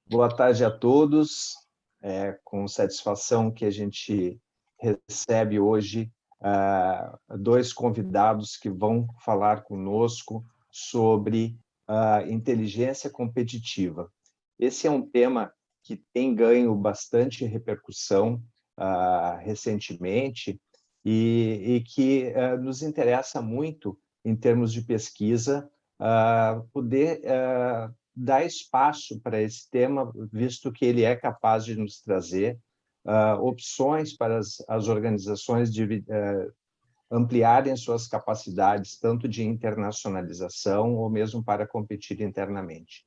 Boa tarde a todos. É com satisfação que a gente recebe hoje dois convidados que vão falar conosco sobre inteligência competitiva. Esse é um tema que tem ganho bastante repercussão recentemente e que nos interessa muito em termos de pesquisa poder dar espaço para esse tema, visto que ele é capaz de nos trazer opções para as organizações de ampliarem suas capacidades, tanto de internacionalização ou mesmo para competir internamente.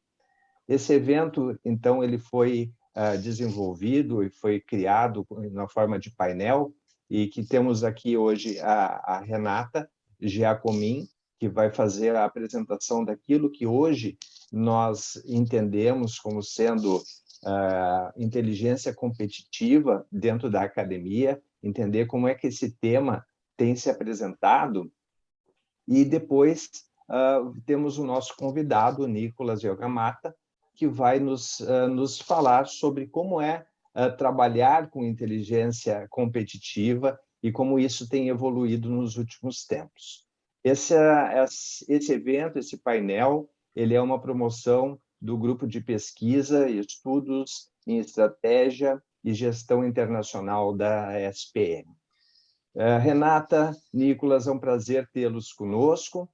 Esse evento, então, ele foi desenvolvido e foi criado na forma de painel, e que temos aqui hoje a Renata Giacomin, que vai fazer a apresentação daquilo que hoje nós entendemos como sendo inteligência competitiva dentro da academia, entender como é que esse tema tem se apresentado, e depois temos o nosso convidado, Nicolas Yogamata, que vai nos falar sobre como é trabalhar com inteligência competitiva e como isso tem evoluído nos últimos tempos. Esse evento, esse painel, ele é uma promoção do grupo de pesquisa e estudos em estratégia e gestão internacional da SPM. Renata, Nicolas, é um prazer tê-los conosco.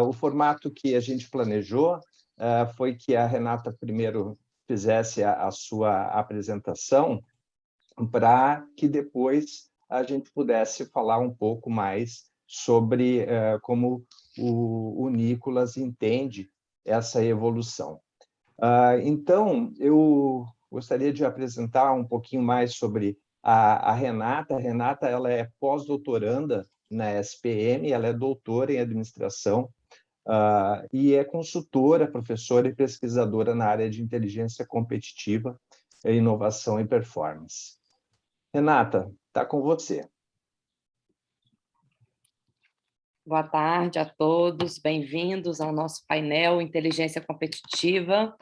O formato que a gente planejou foi que a Renata primeiro fizesse a sua apresentação, para que depois a gente pudesse falar um pouco mais sobre como o Nicolas entende essa evolução. Então, eu gostaria de apresentar um pouquinho mais sobre a Renata. A Renata, ela é pós-doutoranda na SPM, ela é doutora em administração e é consultora, professora e pesquisadora na área de inteligência competitiva, inovação e performance. Renata, está com você. Boa tarde a todos, bem-vindos ao nosso painel Inteligência Competitiva,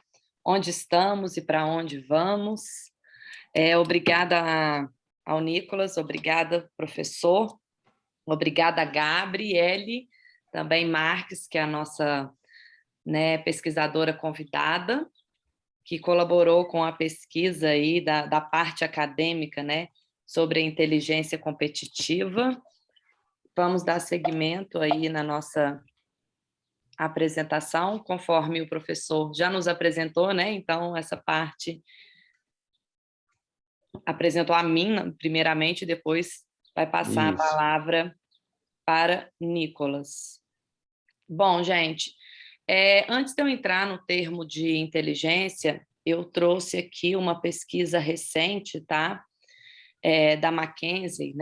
onde estamos e para onde vamos. Obrigada ao Nicolas, obrigada, professor, obrigada a Gabriele, também Marques, que é a nossa pesquisadora convidada, que colaborou com a pesquisa aí da parte acadêmica, sobre a inteligência competitiva. Vamos dar seguimento aí na nossa apresentação, conforme o professor já nos apresentou, Então, essa parte apresentou a mim, primeiramente, depois vai passar Isso. a palavra para Nicolas. Bom, gente, antes de eu entrar no termo de inteligência, eu trouxe aqui uma pesquisa recente, tá? Da McKinsey,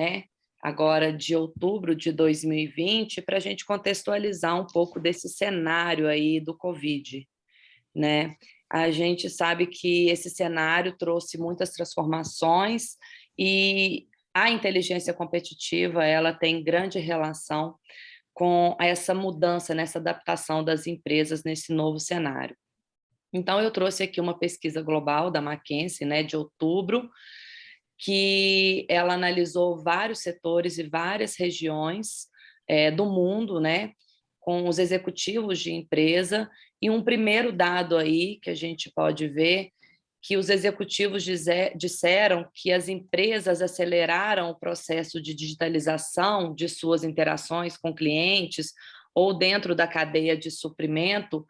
agora de outubro de 2020, para a gente contextualizar um pouco desse cenário aí do Covid, A gente sabe que esse cenário trouxe muitas transformações e a inteligência competitiva, ela tem grande relação com essa mudança, nessa adaptação das empresas nesse novo cenário. Então, eu trouxe aqui uma pesquisa global da McKinsey, de outubro, que ela analisou vários setores e várias regiões do mundo, com os executivos de empresa, e um primeiro dado aí que a gente pode ver, que os executivos disseram que as empresas aceleraram o processo de digitalização de suas interações com clientes ou dentro da cadeia de suprimento,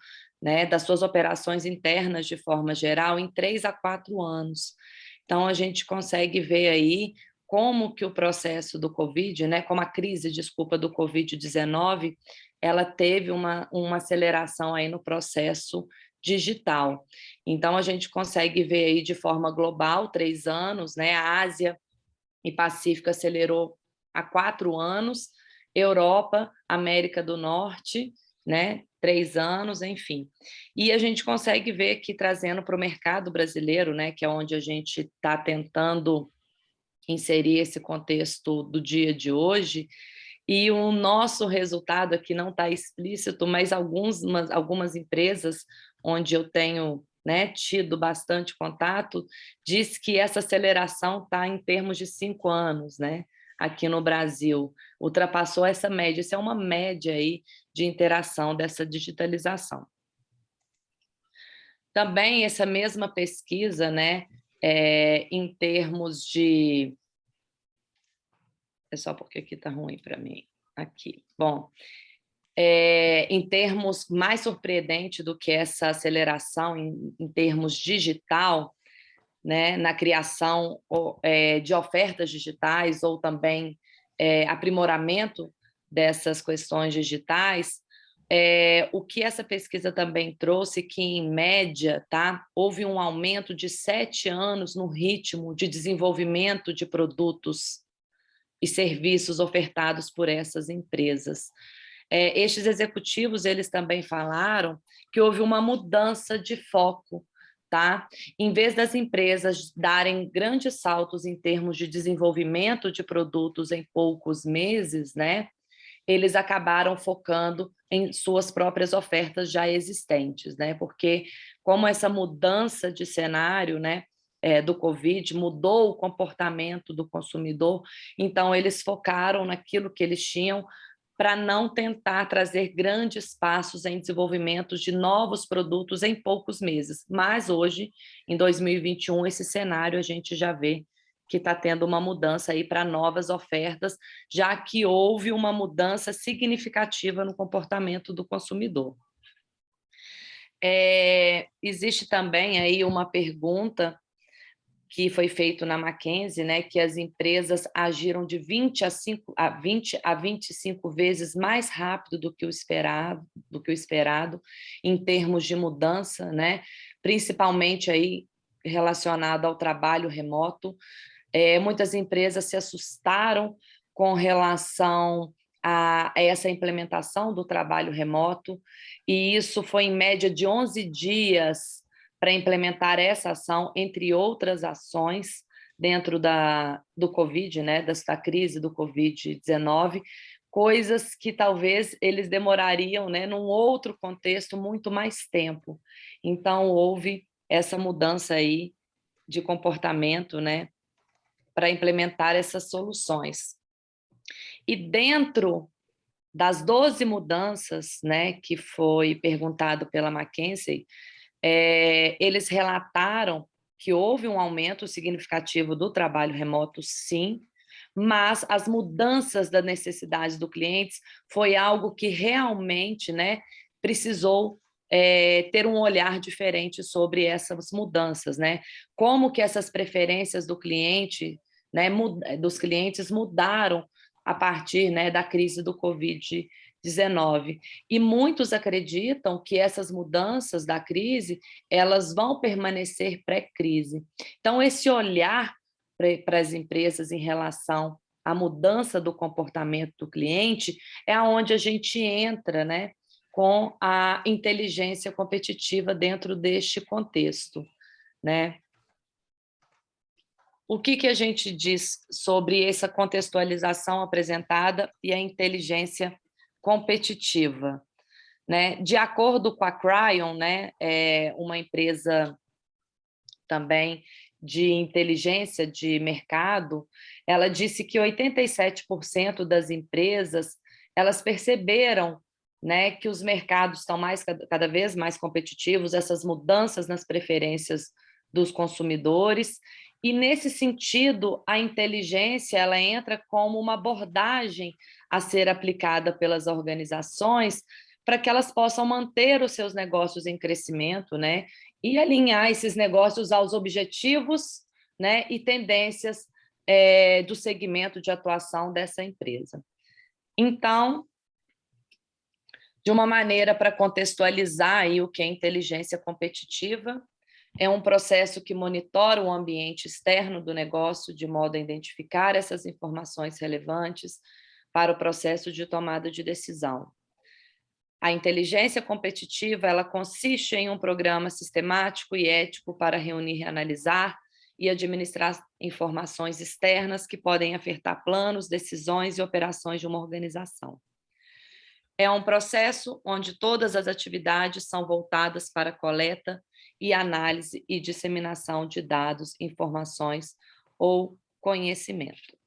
das suas operações internas de forma geral, em 3 a 4 anos. Então, a gente consegue ver aí como que o processo do Covid, como a crise, do Covid-19, ela teve uma aceleração aí no processo digital. Então, a gente consegue ver aí de forma global, 3 anos, a Ásia e Pacífico acelerou há 4 anos, Europa, América do Norte, 3 anos, enfim. E a gente consegue ver aqui, trazendo para o mercado brasileiro, que é onde a gente está tentando inserir esse contexto do dia de hoje, e o nosso resultado aqui não está explícito, mas algumas empresas onde eu tenho né, tido bastante contato, diz que essa aceleração está em termos de 5 anos, né, aqui no Brasil, ultrapassou essa média. Isso é uma média aí de interação dessa digitalização. Também essa mesma pesquisa, né, em termos de... É só porque aqui está ruim para mim. Aqui. Bom, em termos mais surpreendente do que essa aceleração em termos digital, né, na criação de ofertas digitais ou também aprimoramento dessas questões digitais, o que essa pesquisa também trouxe que, em média, tá, houve um aumento de 7 anos no ritmo de desenvolvimento de produtos e serviços ofertados por essas empresas. Estes executivos, eles também falaram que houve uma mudança de foco, tá? Em vez das empresas darem grandes saltos em termos de desenvolvimento de produtos em poucos meses, né, eles acabaram focando em suas próprias ofertas já existentes, né? Porque como essa mudança de cenário, né, do Covid mudou o comportamento do consumidor, então eles focaram naquilo que eles tinham para não tentar trazer grandes passos em desenvolvimento de novos produtos em poucos meses. Mas hoje, em 2021, esse cenário a gente já vê que está tendo uma mudança aí para novas ofertas, já que houve uma mudança significativa no comportamento do consumidor. Existe também aí uma pergunta que foi feito na McKinsey, né, que as empresas agiram de 20 a 25 vezes mais rápido do que o esperado em termos de mudança, né, principalmente aí relacionado ao trabalho remoto. Muitas empresas se assustaram com relação a essa implementação do trabalho remoto, e isso foi em média de 11 dias para implementar essa ação, entre outras ações, dentro do Covid, né, da crise do Covid-19, coisas que talvez eles demorariam, né, num outro contexto, muito mais tempo. Então, houve essa mudança aí de comportamento, né, para implementar essas soluções. E dentro das 12 mudanças, né, que foi perguntado pela McKinsey, eles relataram que houve um aumento significativo do trabalho remoto, sim, mas as mudanças das necessidades do cliente foi algo que realmente, né, precisou ter um olhar diferente sobre essas mudanças, né? Como que essas preferências do cliente, né, dos clientes mudaram a partir, né, da crise do Covid-19. E muitos acreditam que essas mudanças da crise, elas vão permanecer pré-crise. Então, esse olhar para as empresas em relação à mudança do comportamento do cliente é onde a gente entra, né, com a inteligência competitiva dentro deste contexto, né? O que a gente diz sobre essa contextualização apresentada e a inteligência competitiva, né? De acordo com a Cryon, né, uma empresa também de inteligência de mercado, ela disse que 87% das empresas, elas perceberam, né, que os mercados estão cada vez mais competitivos, essas mudanças nas preferências dos consumidores, e nesse sentido a inteligência ela entra como uma abordagem a ser aplicada pelas organizações para que elas possam manter os seus negócios em crescimento, né, e alinhar esses negócios aos objetivos, né, e tendências do segmento de atuação dessa empresa. Então, de uma maneira para contextualizar aí o que é inteligência competitiva, é um processo que monitora o ambiente externo do negócio de modo a identificar essas informações relevantes para o processo de tomada de decisão. A inteligência competitiva, ela consiste em um programa sistemático e ético para reunir, analisar e administrar informações externas que podem afetar planos, decisões e operações de uma organização. É um processo onde todas as atividades são voltadas para a coleta e análise e disseminação de dados, informações ou conhecimento.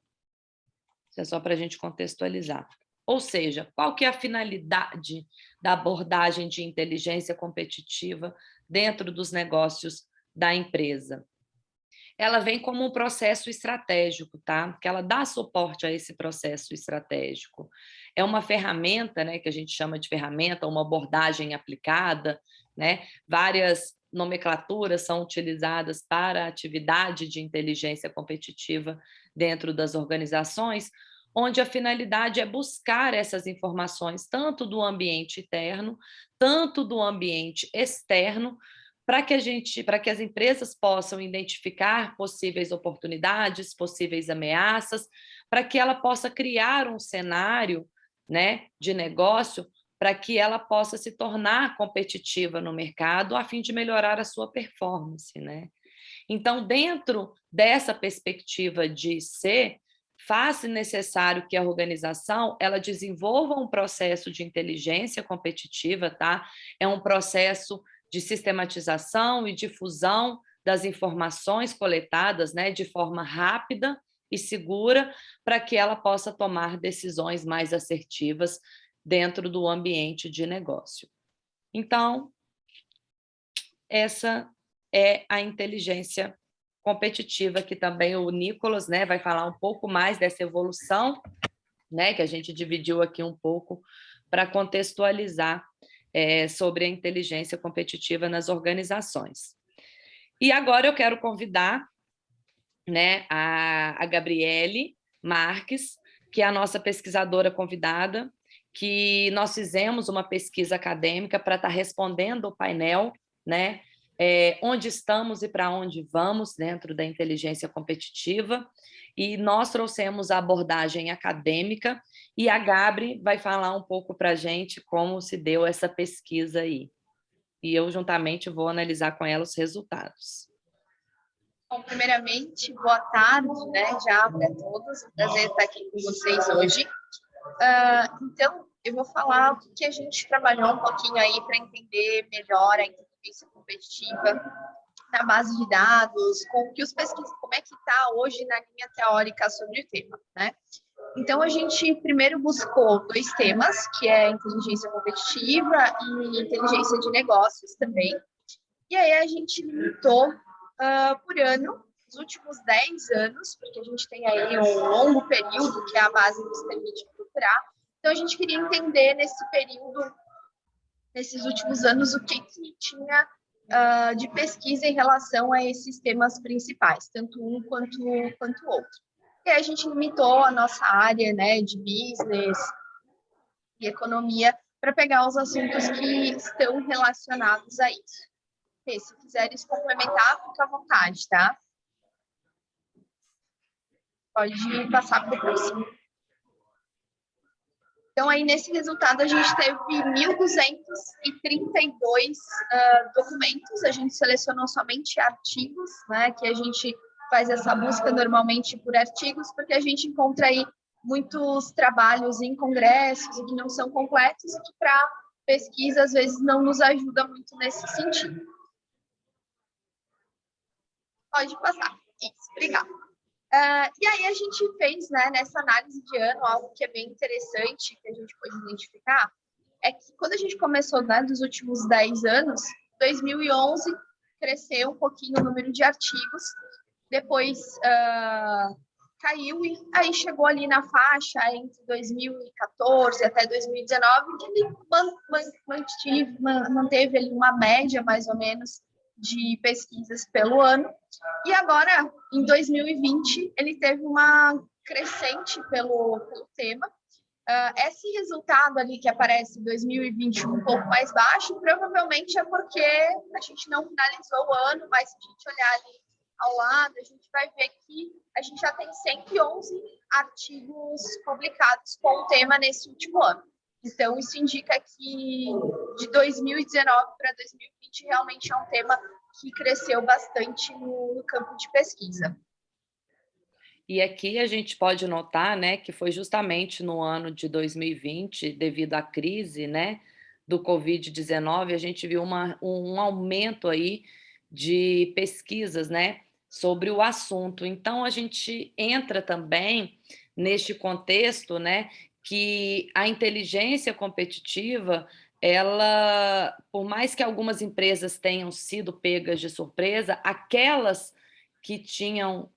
Isso é só para a gente contextualizar. Ou seja, qual que é a finalidade da abordagem de inteligência competitiva dentro dos negócios da empresa? Ela vem como um processo estratégico, tá? Que ela dá suporte a esse processo estratégico. É uma ferramenta, né, que a gente chama de ferramenta, uma abordagem aplicada, né? Várias nomenclaturas são utilizadas para a atividade de inteligência competitiva dentro das organizações, onde a finalidade é buscar essas informações tanto do ambiente interno, tanto do ambiente externo, para que as empresas possam identificar possíveis oportunidades, possíveis ameaças, para que ela possa criar um cenário, né, de negócio para que ela possa se tornar competitiva no mercado a fim de melhorar a sua performance, né? Então, dentro dessa perspectiva de ser, faz-se necessário que a organização ela desenvolva um processo de inteligência competitiva, tá? É um processo de sistematização e difusão das informações coletadas, né, de forma rápida e segura, para que ela possa tomar decisões mais assertivas dentro do ambiente de negócio. Então, essa é a inteligência competitiva, que também o Nicolas, né, vai falar um pouco mais dessa evolução, né, que a gente dividiu aqui um pouco para contextualizar sobre a inteligência competitiva nas organizações. E agora eu quero convidar, né, a Gabriele Marques, que é a nossa pesquisadora convidada, que nós fizemos uma pesquisa acadêmica para estar respondendo o painel, né, onde estamos e para onde vamos dentro da inteligência competitiva, e nós trouxemos a abordagem acadêmica, e a Gabri vai falar um pouco para a gente como se deu essa pesquisa aí. E eu, juntamente, vou analisar com ela os resultados. Bom, primeiramente, boa tarde, né, já para todos, é um prazer estar aqui com vocês hoje. Então, eu vou falar o que a gente trabalhou um pouquinho aí para entender melhor a inteligência competitiva na base de dados, como que os pesquisadores, como é que está hoje na linha teórica sobre o tema, né? Então, a gente primeiro buscou 2 temas, que é inteligência competitiva e inteligência de negócios também. E aí a gente limitou por ano, nos últimos 10 anos, porque a gente tem aí um longo período que é a base que nos permite procurar. Então, a gente queria entender nesse período, nesses últimos anos, o que tinha de pesquisa em relação a esses temas principais, tanto um quanto o outro. E aí a gente limitou a nossa área, né, de business e economia para pegar os assuntos que estão relacionados a isso. E se quiseres complementar, fica à vontade, tá? Pode passar para o próximo. Então, aí, nesse resultado, a gente teve 1.232 documentos. A gente selecionou somente artigos, né? Que a gente faz essa busca normalmente por artigos, porque a gente encontra aí muitos trabalhos em congressos que não são completos, que para pesquisa, às vezes, não nos ajuda muito nesse sentido. Pode passar. Isso, obrigada. E aí a gente fez, né, nessa análise de ano, algo que é bem interessante, que a gente pode identificar, é que quando a gente começou, né, dos últimos 10 anos, 2011 cresceu um pouquinho o número de artigos, depois caiu e aí chegou ali na faixa entre 2014 até 2019, que ele manteve ali uma média, mais ou menos, de pesquisas pelo ano. E agora, em 2020, ele teve uma crescente pelo tema. Esse resultado ali que aparece em 2021 um pouco mais baixo, provavelmente é porque a gente não finalizou o ano, mas se a gente olhar ali ao lado, a gente vai ver que a gente já tem 111 artigos publicados com o tema nesse último ano. Então, isso indica que de 2019 para 2020 realmente é um tema que cresceu bastante no campo de pesquisa. E aqui a gente pode notar, né, que foi justamente no ano de 2020, devido à crise, né, do Covid-19, a gente viu um aumento aí de pesquisas, né, sobre o assunto. Então, a gente entra também neste contexto, né, que a inteligência competitiva, ela, por mais que algumas empresas tenham sido pegas de surpresa, aquelas que tinham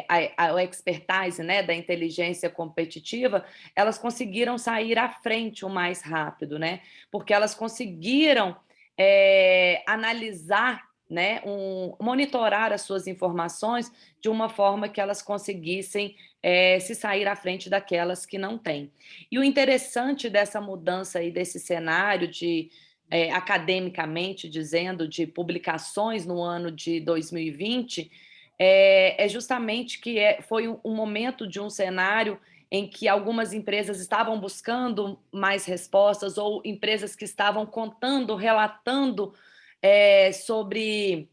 a expertise, né, da inteligência competitiva, elas conseguiram sair à frente o mais rápido, né, porque elas conseguiram analisar, né, monitorar as suas informações de uma forma que elas conseguissem se sair à frente daquelas que não têm. E o interessante dessa mudança aí, desse cenário de academicamente dizendo, de publicações no ano de 2020, é justamente que foi um momento de um cenário em que algumas empresas estavam buscando mais respostas ou empresas que estavam contando, relatando sobre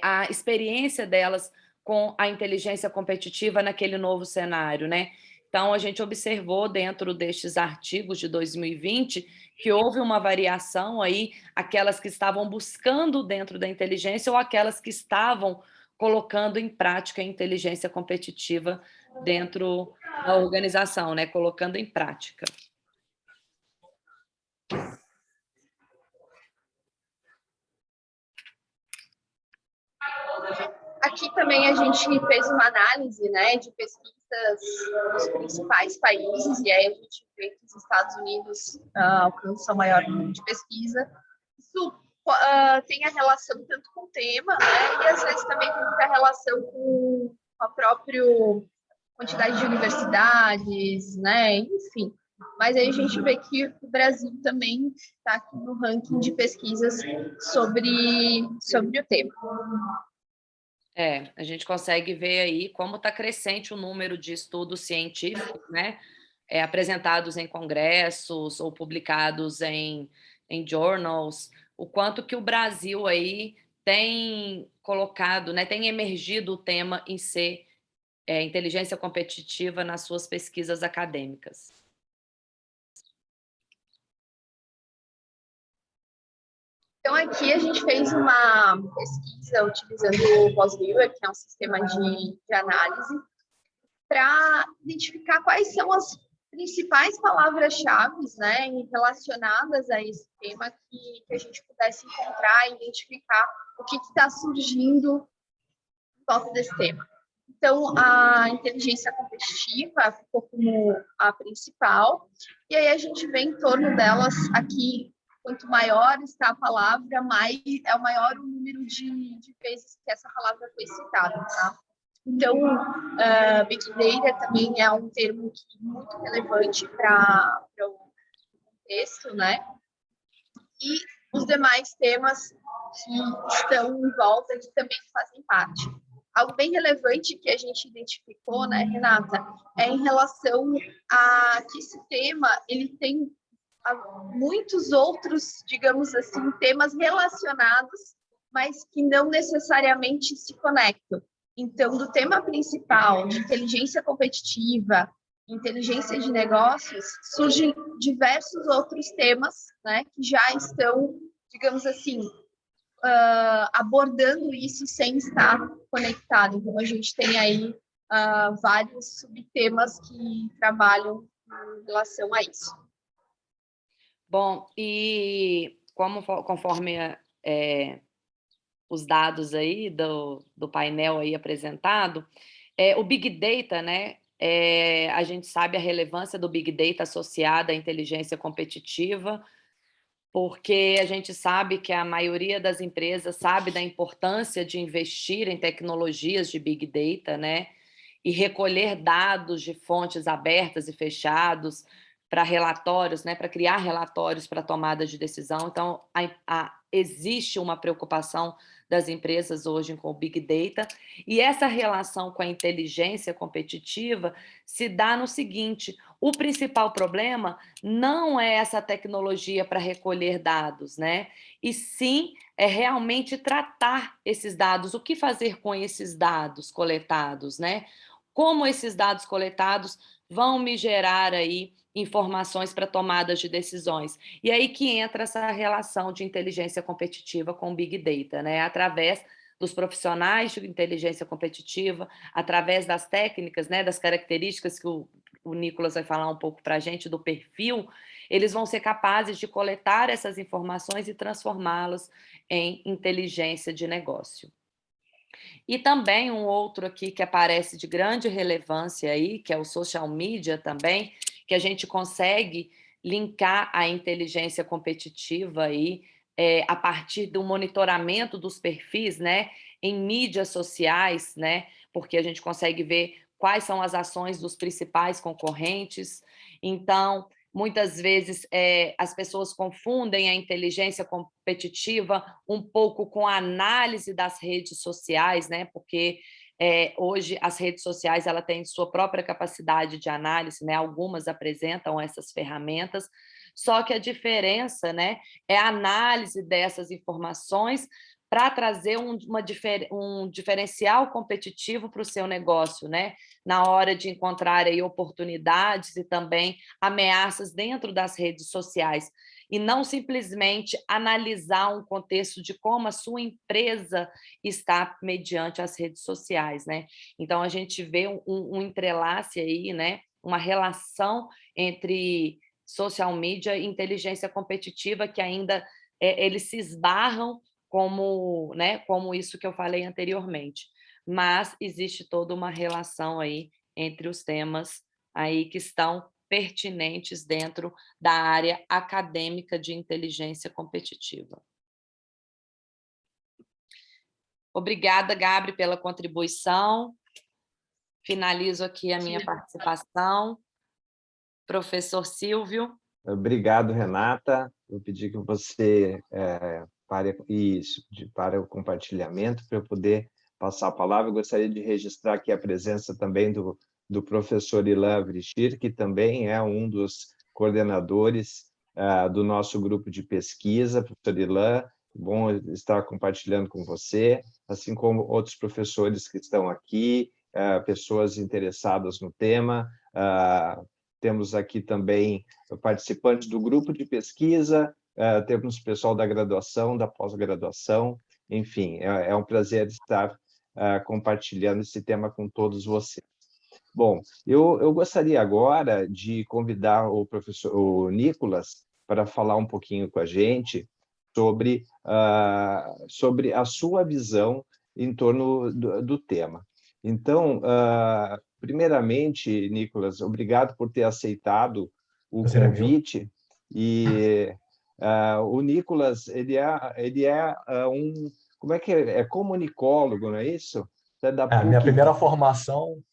a experiência delas com a inteligência competitiva naquele novo cenário, né? Então, a gente observou dentro destes artigos de 2020 que houve uma variação aí, aquelas que estavam buscando dentro da inteligência ou aquelas que estavam colocando em prática a inteligência competitiva dentro da organização, né? Colocando em prática. Aqui também a gente fez uma análise, né, de pesquisas nos principais países, e aí a gente vê que os Estados Unidos alcançam o maior número de pesquisa. Isso tem a relação tanto com o tema, né, e às vezes também tem muita relação com a própria quantidade de universidades, né, enfim. Mas aí a gente vê que o Brasil também está aqui no ranking de pesquisas sobre o tema. A gente consegue ver aí como está crescente o número de estudos científicos, né, apresentados em congressos ou publicados em journals, o quanto que o Brasil aí tem colocado, né, tem emergido o tema em ser inteligência competitiva nas suas pesquisas acadêmicas. Então, aqui a gente fez uma pesquisa utilizando o Postgres, que é um sistema de análise, para identificar quais são as principais palavras-chave, né, relacionadas a esse tema que a gente pudesse encontrar e identificar o que está surgindo em volta desse tema. Então, a inteligência competitiva ficou como a principal, e aí a gente vê em torno delas aqui. Quanto maior está a palavra, é o maior o número de vezes que essa palavra foi citada, tá? Então, Big Data também é um termo muito relevante para o contexto, né? E os demais temas que estão em volta, que também fazem parte. Algo bem relevante que a gente identificou, né, Renata, é em relação a que esse tema, ele tem muitos outros, digamos assim, temas relacionados, mas que não necessariamente se conectam. Então, do tema principal de inteligência competitiva, inteligência de negócios, surgem diversos outros temas, né, que já estão, digamos assim, abordando isso sem estar conectado. Então, a gente tem aí vários subtemas que trabalham em relação a isso. Bom, e conforme os dados aí do painel aí apresentado, o Big Data, né? A gente sabe a relevância do Big Data associada à inteligência competitiva, porque a gente sabe que a maioria das empresas sabe da importância de investir em tecnologias de Big Data, né? E recolher dados de fontes abertas e fechados para relatórios, né, para criar relatórios para tomada de decisão. Então, existe uma preocupação das empresas hoje com o Big Data, e essa relação com a inteligência competitiva se dá no seguinte: o principal problema não é essa tecnologia para recolher dados, né? E sim é realmente tratar esses dados, o que fazer com esses dados coletados, né? como esses dados coletados vão me gerar aí informações para tomadas de decisões. E aí que entra essa relação de inteligência competitiva com Big Data, né? Através dos profissionais de inteligência competitiva, através das técnicas, né, das características que o Nicolas vai falar um pouco para a gente, do perfil, eles vão ser capazes de coletar essas informações e transformá-las em inteligência de negócio. E também um outro aqui que aparece de grande relevância aí, que é o social media também, que a gente consegue linkar a inteligência competitiva aí, a partir do monitoramento dos perfis, né, em mídias sociais, né, porque a gente consegue ver quais são as ações dos principais concorrentes. Então, muitas vezes as pessoas confundem a inteligência competitiva um pouco com a análise das redes sociais, né? Porque hoje as redes sociais ela têm sua própria capacidade de análise, né? Algumas apresentam essas ferramentas, só que a diferença, né, é a análise dessas informações para trazer um diferencial competitivo para o seu negócio, né? Na hora de encontrar aí oportunidades e também ameaças dentro das redes sociais, e não simplesmente analisar um contexto de como a sua empresa está mediante as redes sociais, né? Então, a gente vê um entrelace aí, né? Uma relação entre social media e inteligência competitiva que ainda eles se esbarram como, né, como isso que eu falei anteriormente. Mas existe toda uma relação aí entre os temas aí que estão pertinentes dentro da área acadêmica de inteligência competitiva. Obrigada, Gabri, pela contribuição. Finalizo aqui a minha participação. Professor Silvio. Obrigado, Renata. Eu pedi que você para o compartilhamento, para eu poder passar a palavra. Eu gostaria de registrar aqui a presença também do professor Ilan Vrichir, que também é um dos coordenadores do nosso grupo de pesquisa. Professor Ilan, bom estar compartilhando com você, assim como outros professores que estão aqui, pessoas interessadas no tema. Temos aqui também participantes do grupo de pesquisa, temos pessoal da graduação, da pós-graduação, enfim, é um prazer estar compartilhando esse tema com todos vocês. Bom, eu gostaria agora de convidar o Nicolas para falar um pouquinho com a gente sobre a sua visão em torno do tema. Então, primeiramente, Nicolas, obrigado por ter aceitado o convite. E o Nicolas, ele é como é que é comunicólogo, não é isso? Da PUC. Minha primeira formação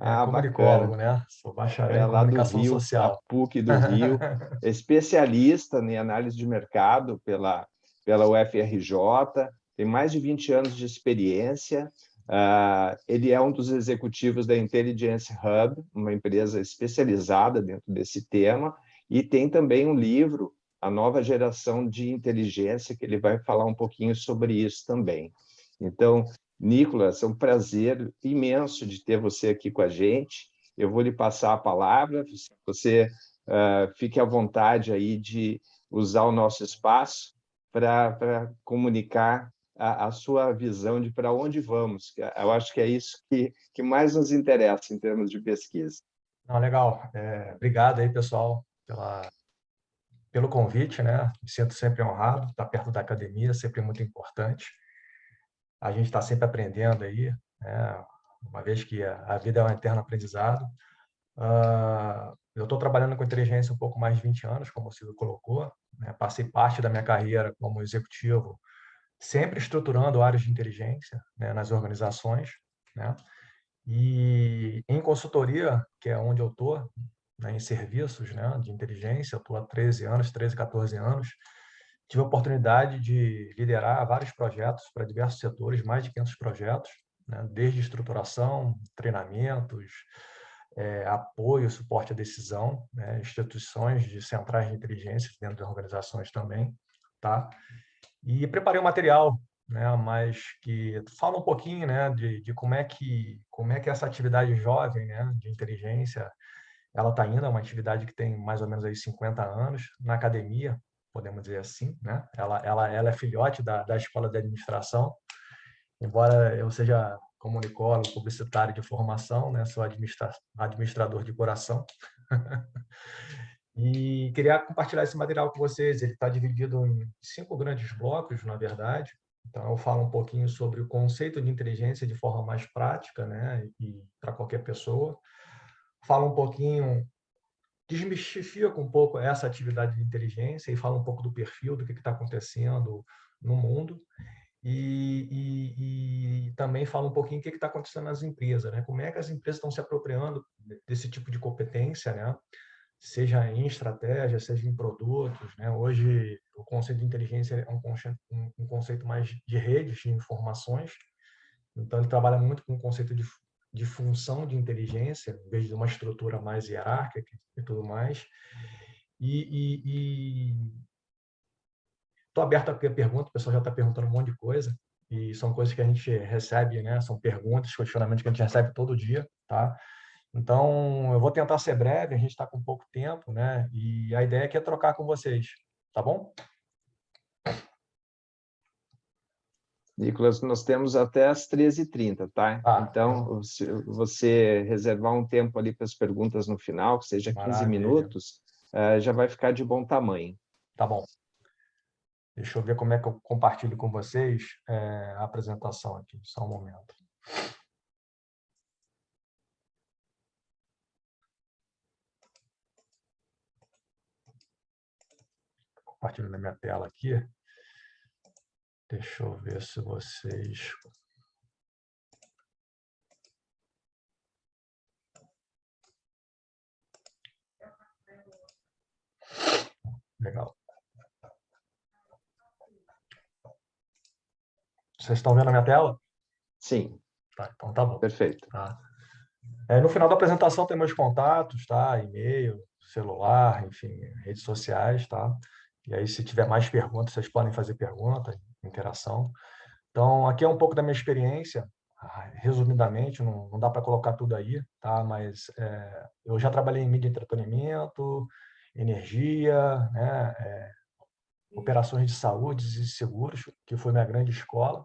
é comunicólogo, bacana. né? Sou bacharel em lá comunicação do Rio, social. A PUC do Rio, especialista em análise de mercado pela UFRJ, tem mais de 20 anos de experiência. Ele é um dos executivos da Intelligence Hub, uma empresa especializada dentro desse tema, e tem também um livro, A Nova Geração de Inteligência, que ele vai falar um pouquinho sobre isso também. Então, Nicolas, é um prazer imenso de ter você aqui com a gente. Eu vou lhe passar a palavra, você fique à vontade aí de usar o nosso espaço para comunicar a sua visão de para onde vamos. Eu acho que é isso que mais nos interessa em termos de pesquisa. Não, legal. Obrigado aí, pessoal, pelo convite, né? Me sinto sempre honrado, estar perto da academia, sempre muito importante. A gente está sempre aprendendo aí, né? Uma vez que a vida é um eterno aprendizado. Eu estou trabalhando com inteligência um pouco mais de 20 anos, como o Silvio colocou, né? Passei parte da minha carreira como executivo sempre estruturando áreas de inteligência, né, nas organizações, né? E em consultoria, que é onde eu estou, né, em serviços, né, de inteligência, eu estou há 13, 14 anos, tive a oportunidade de liderar vários projetos para diversos setores, mais de 500 projetos, né, desde estruturação, treinamentos, apoio, suporte à decisão, né, instituições de centrais de inteligência dentro das organizações também, tá? E preparei um material né, mas que fala um pouquinho, né, de como é que essa atividade jovem, né, de inteligência, ela está indo, é uma atividade que tem mais ou menos aí 50 anos na academia, podemos dizer assim, né? Ela é filhote da escola de administração, embora eu seja comunicólogo, publicitário de formação, né, sou administrador de coração. E queria compartilhar esse material com vocês. Ele está dividido em 5 grandes blocos, na verdade. Então, eu falo um pouquinho sobre o conceito de inteligência de forma mais prática, né, e para qualquer pessoa. Falo um pouquinho, desmistifica um pouco essa atividade de inteligência e fala um pouco do perfil, do que está acontecendo no mundo. E também fala um pouquinho o que está acontecendo nas empresas, né? Como é que as empresas estão se apropriando desse tipo de competência, né? Seja em estratégia, seja em produtos, né? Hoje, o conceito de inteligência é um conceito mais de redes de informações, então ele trabalha muito com o conceito de função de inteligência, em vez de uma estrutura mais hierárquica e tudo mais. Estou aberto a pergunta, o pessoal já está perguntando um monte de coisa, e são coisas que a gente recebe, né? São perguntas, questionamentos que a gente recebe todo dia, tá? Então, eu vou tentar ser breve, a gente está com pouco tempo, né? E a ideia aqui é trocar com vocês, tá bom? Nicolas, nós temos até às 13h30, tá? Então, se você reservar um tempo ali para as perguntas no final, que seja 15 minutos, já vai ficar de bom tamanho. Tá bom. Deixa eu ver como é que eu compartilho com vocês a apresentação aqui. Só um momento. Compartilho na minha tela aqui. Deixa eu ver se vocês... Legal. Vocês estão vendo a minha tela? Sim. Tá, então tá bom. Perfeito. Tá. No final da apresentação tem meus contatos, tá? E-mail, celular, enfim, redes sociais, tá? E aí, se tiver mais perguntas, vocês podem fazer perguntas, interação. Então, aqui é um pouco da minha experiência, resumidamente, não dá para colocar tudo aí, tá? Mas eu já trabalhei em mídia e entretenimento, energia, né? Operações de saúde e seguros, que foi minha grande escola,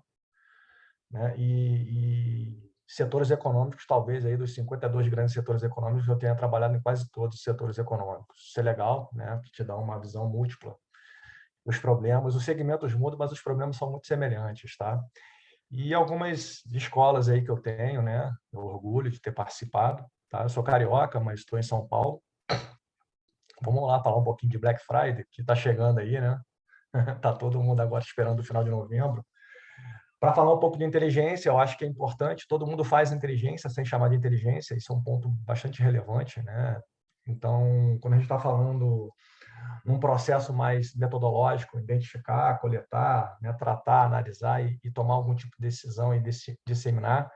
né? E setores econômicos, talvez aí dos 52 grandes setores econômicos, eu tenha trabalhado em quase todos os setores econômicos. Isso é legal, né? Que te dá uma visão múltipla dos problemas. Os segmentos mudam, mas os problemas são muito semelhantes, tá? E algumas escolas aí que eu tenho, né? Eu orgulho de ter participado, tá? Eu sou carioca, mas estou em São Paulo. Vamos lá falar um pouquinho de Black Friday, que está chegando aí, né? Tá todo mundo agora esperando o final de novembro. Para falar um pouco de inteligência, eu acho que é importante, todo mundo faz inteligência sem chamar de inteligência, isso é um ponto bastante relevante, né? Então, quando a gente está falando num processo mais metodológico, identificar, coletar, né, tratar, analisar e tomar algum tipo de decisão e disseminar,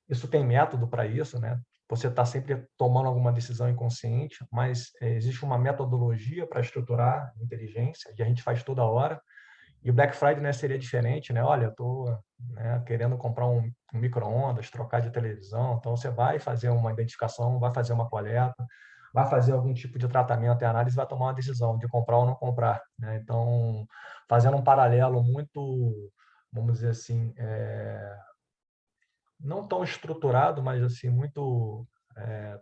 isso tem método para isso, né? Você está sempre tomando alguma decisão inconsciente, mas existe uma metodologia para estruturar a inteligência, e a gente faz toda hora. E o Black Friday, né, seria diferente, né? Olha, eu estou, né, querendo comprar um micro-ondas, trocar de televisão. Então, você vai fazer uma identificação, vai fazer uma coleta, vai fazer algum tipo de tratamento e análise, vai tomar uma decisão de comprar ou não comprar, né? Então, fazendo um paralelo muito, vamos dizer assim, não tão estruturado, mas assim muito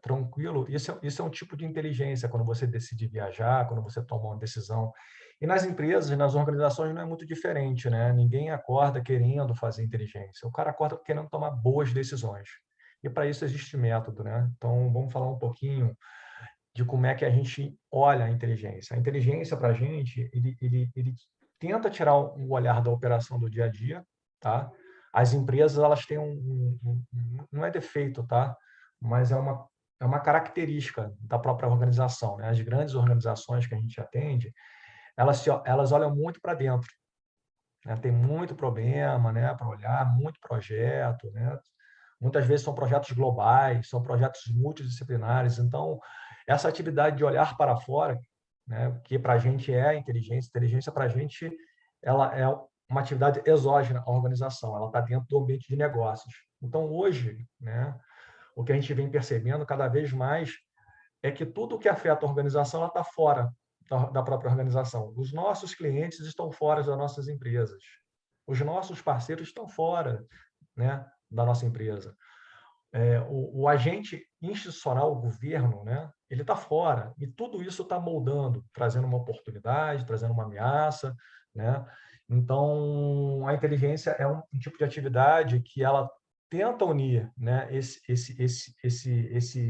tranquilo. Isso é um tipo de inteligência quando você decide viajar, quando você toma uma decisão. E nas empresas, nas organizações, não é muito diferente, né? Ninguém acorda querendo fazer inteligência. O cara acorda querendo tomar boas decisões. E para isso existe método, né? Então, vamos falar um pouquinho de como é que a gente olha a inteligência. A inteligência, para a gente, ele tenta tirar o olhar da operação do dia a dia, tá? As empresas, elas têm não é defeito, tá? Mas é uma característica da própria organização, né? As grandes organizações que a gente atende, elas olham muito para dentro, né? Tem muito problema, né, para olhar, muito projeto, né? Muitas vezes são projetos globais, são projetos multidisciplinares. Então, essa atividade de olhar para fora, né, que para a gente é inteligência para a gente uma atividade exógena à organização, ela está dentro do ambiente de negócios. Então, hoje, né, o que a gente vem percebendo cada vez mais é que tudo que afeta a organização está fora da própria organização. Os nossos clientes estão fora das nossas empresas. Os nossos parceiros estão fora, né, da nossa empresa. O agente institucional, o governo, né, ele está fora. E tudo isso está moldando, trazendo uma oportunidade, trazendo uma ameaça, né? Então, a inteligência é um tipo de atividade que ela tenta unir, né, esse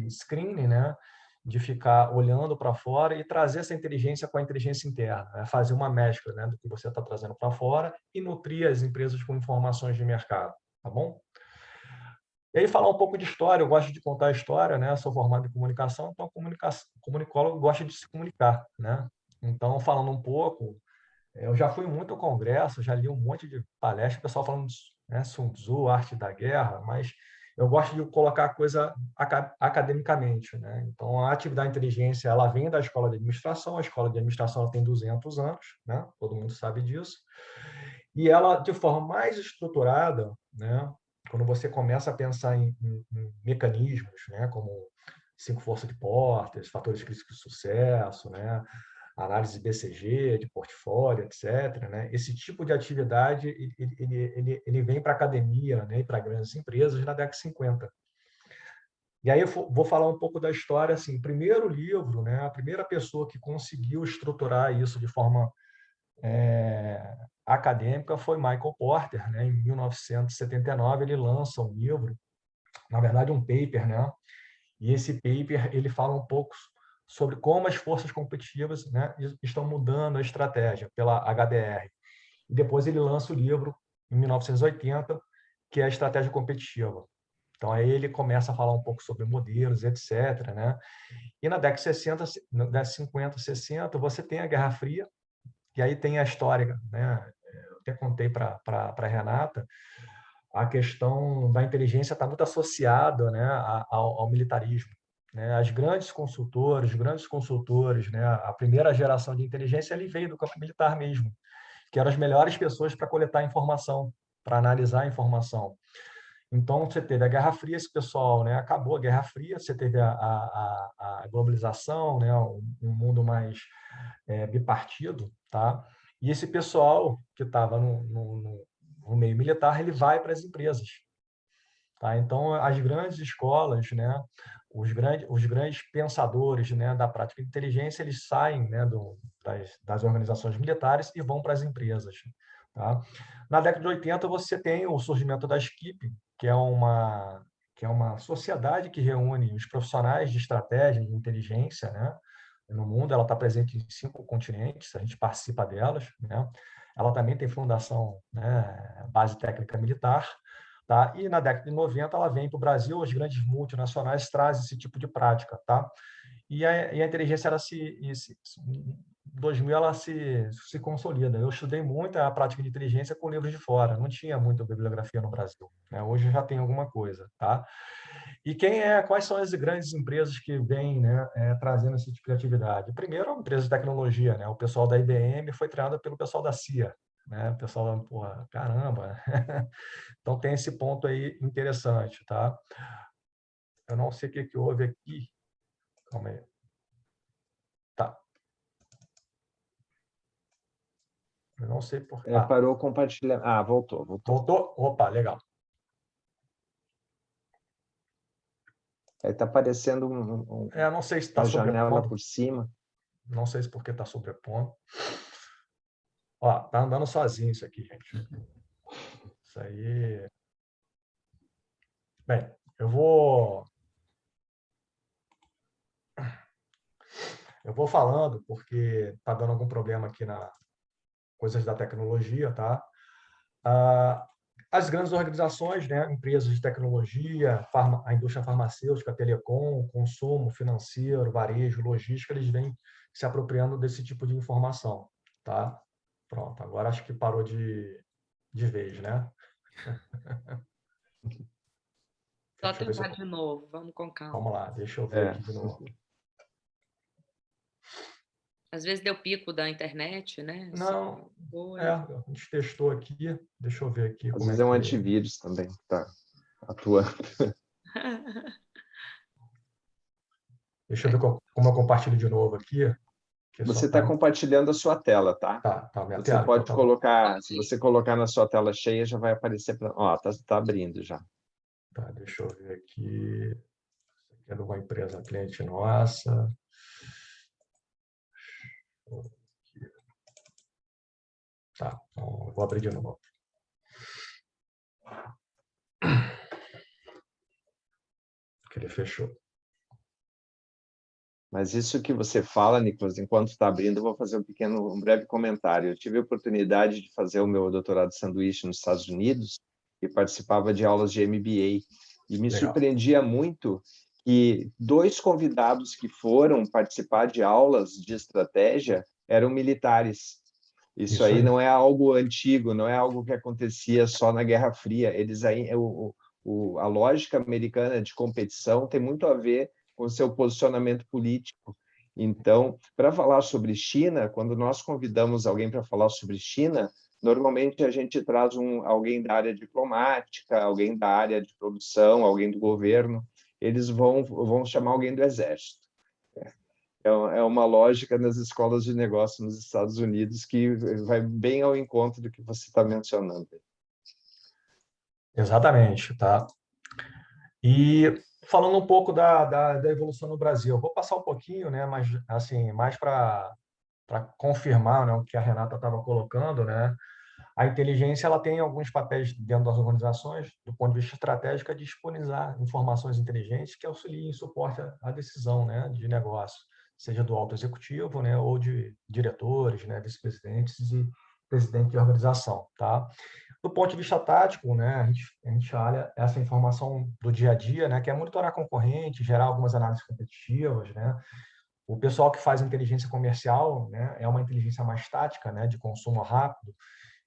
screening, né, de ficar olhando para fora e trazer essa inteligência com a inteligência interna, né? Fazer uma mescla, né, do que você está trazendo para fora e nutrir as empresas com informações de mercado, tá bom? E aí falar um pouco de história, eu gosto de contar a história, né? Sou formado em comunicação, então comunicólogo gosta de se comunicar, né? Então, falando um pouco, eu já fui muito ao congresso, já li um monte de palestras, pessoal falando de, né, Sun Tzu, Arte da Guerra, mas eu gosto de colocar a coisa academicamente, né? Então, a atividade de inteligência, ela vem da escola de administração, a escola de administração ela tem 200 anos, né? Todo mundo sabe disso. E ela, de forma mais estruturada, né, quando você começa a pensar em mecanismos, né, como 5 forças de Porter, fatores críticos de sucesso, né, análise BCG, de portfólio, etc., né, esse tipo de atividade ele vem para a academia, né, e para grandes empresas na década de 50. E aí eu vou falar um pouco da história, assim, o primeiro livro, né, a primeira pessoa que conseguiu estruturar isso de forma acadêmica foi Michael Porter, né? Em 1979 ele lança um livro, na verdade um paper, né? E esse paper ele fala um pouco sobre como as forças competitivas, né, estão mudando a estratégia pela HBR. E depois ele lança o livro em 1980, que é a estratégia competitiva. Então aí ele começa a falar um pouco sobre modelos, etc, né? E na década de 60, na década de 50, 60, você tem a Guerra Fria, e aí tem a história, né? Eu até contei para a Renata, a questão da inteligência está muito associada, né, ao militarismo. Né? As grandes consultores, né, a primeira geração de inteligência ele veio do campo militar mesmo, que eram as melhores pessoas para coletar informação, para analisar a informação. Então, você teve a Guerra Fria, esse pessoal, né, acabou a Guerra Fria, você teve a globalização, né, um mundo mais bipartido, tá? E esse pessoal que estava no meio militar, ele vai para as empresas, tá? Então, as grandes escolas, né, os grandes pensadores, né, da prática de inteligência, eles saem, né, das organizações militares e vão para as empresas, tá? Na década de 80, você tem o surgimento da SKIP, que é uma sociedade que reúne os profissionais de estratégia e inteligência, né, no mundo. Ela está presente em 5 continentes, a gente participa delas, né? Ela também tem fundação, né, base técnica militar, tá? E na década de 90 ela vem para o Brasil, as grandes multinacionais trazem esse tipo de prática, tá? E a inteligência, ela em 2000 ela se consolida. Eu estudei muito a prática de inteligência com livros de fora, não tinha muita bibliografia no Brasil, né? Hoje já tem alguma coisa, tá? E quais são as grandes empresas que vêm, né, trazendo esse tipo de atividade? Primeiro, a empresa de tecnologia, né? O pessoal da IBM foi treinado pelo pessoal da CIA, né? O pessoal, porra, caramba. Então tem esse ponto aí interessante, tá? Eu não sei o que houve aqui. Calma aí. Tá. Eu não sei por... Parou o compartilhamento. Voltou. Voltou? Opa, legal. Aí está aparecendo Não sei se está uma janela sobrepondo. por cima. Não sei se porque está sobrepondo. Ó, tá andando sozinho isso aqui, gente. Isso aí... Bem, eu vou falando porque está dando algum problema aqui na coisas da tecnologia, tá? As grandes organizações, né, empresas de tecnologia, a indústria farmacêutica, telecom, consumo, financeiro, varejo, logística, eles vêm se apropriando desse tipo de informação, tá? Pronto, agora acho que parou de vez, né? Só Deixa eu ver se tentar de novo, vamos com calma. Vamos lá, deixa eu ver aqui de novo. Às vezes deu pico da internet, né? Não, Foi. a gente testou aqui, deixa eu ver aqui Às como vezes é é um que... antivírus também que está atuando. Deixa eu ver como eu compartilho de novo aqui, que só Você está compartilhando a sua tela, tá? tá minha Você tela, então pode tá bom. colocar, se você colocar na sua tela cheia, já vai aparecer. Ó, tá abrindo já. Tá, deixa eu ver aqui. Isso aqui é de uma empresa cliente nossa. Tá, então eu vou abrir de novo. Porque ele fechou. Mas isso que você fala, Nicolas, enquanto está abrindo, eu vou fazer um breve comentário. Eu tive a oportunidade de fazer o meu doutorado de sanduíche nos Estados Unidos e participava de aulas de MBA. E me Legal. surpreendia muito que 2 convidados que foram participar de aulas de estratégia eram militares. Isso aí não é algo antigo, não é algo que acontecia só na Guerra Fria. Eles aí, a lógica americana de competição tem muito a ver com o seu posicionamento político. Então, para falar sobre China, quando nós convidamos alguém para falar sobre China, normalmente a gente traz alguém da área diplomática, alguém da área de produção, alguém do governo. Eles vão chamar alguém do exército. É uma lógica nas escolas de negócio nos Estados Unidos que vai bem ao encontro do que você está mencionando. Exatamente, tá? E falando um pouco da evolução no Brasil, eu vou passar um pouquinho, né, mas assim, mais para confirmar, né, o que a Renata estava colocando, né? A inteligência ela tem alguns papéis dentro das organizações, do ponto de vista estratégico, é disponibilizar informações inteligentes que auxiliem e suporte a decisão, né, de negócio, seja do alto executivo, né, ou de diretores, né, vice-presidentes e presidente de organização, tá? Do ponto de vista tático, né, a gente olha essa informação do dia a dia, né, que é monitorar concorrente, gerar algumas análises competitivas, né? O pessoal que faz inteligência comercial, né, é uma inteligência mais tática, né, de consumo rápido.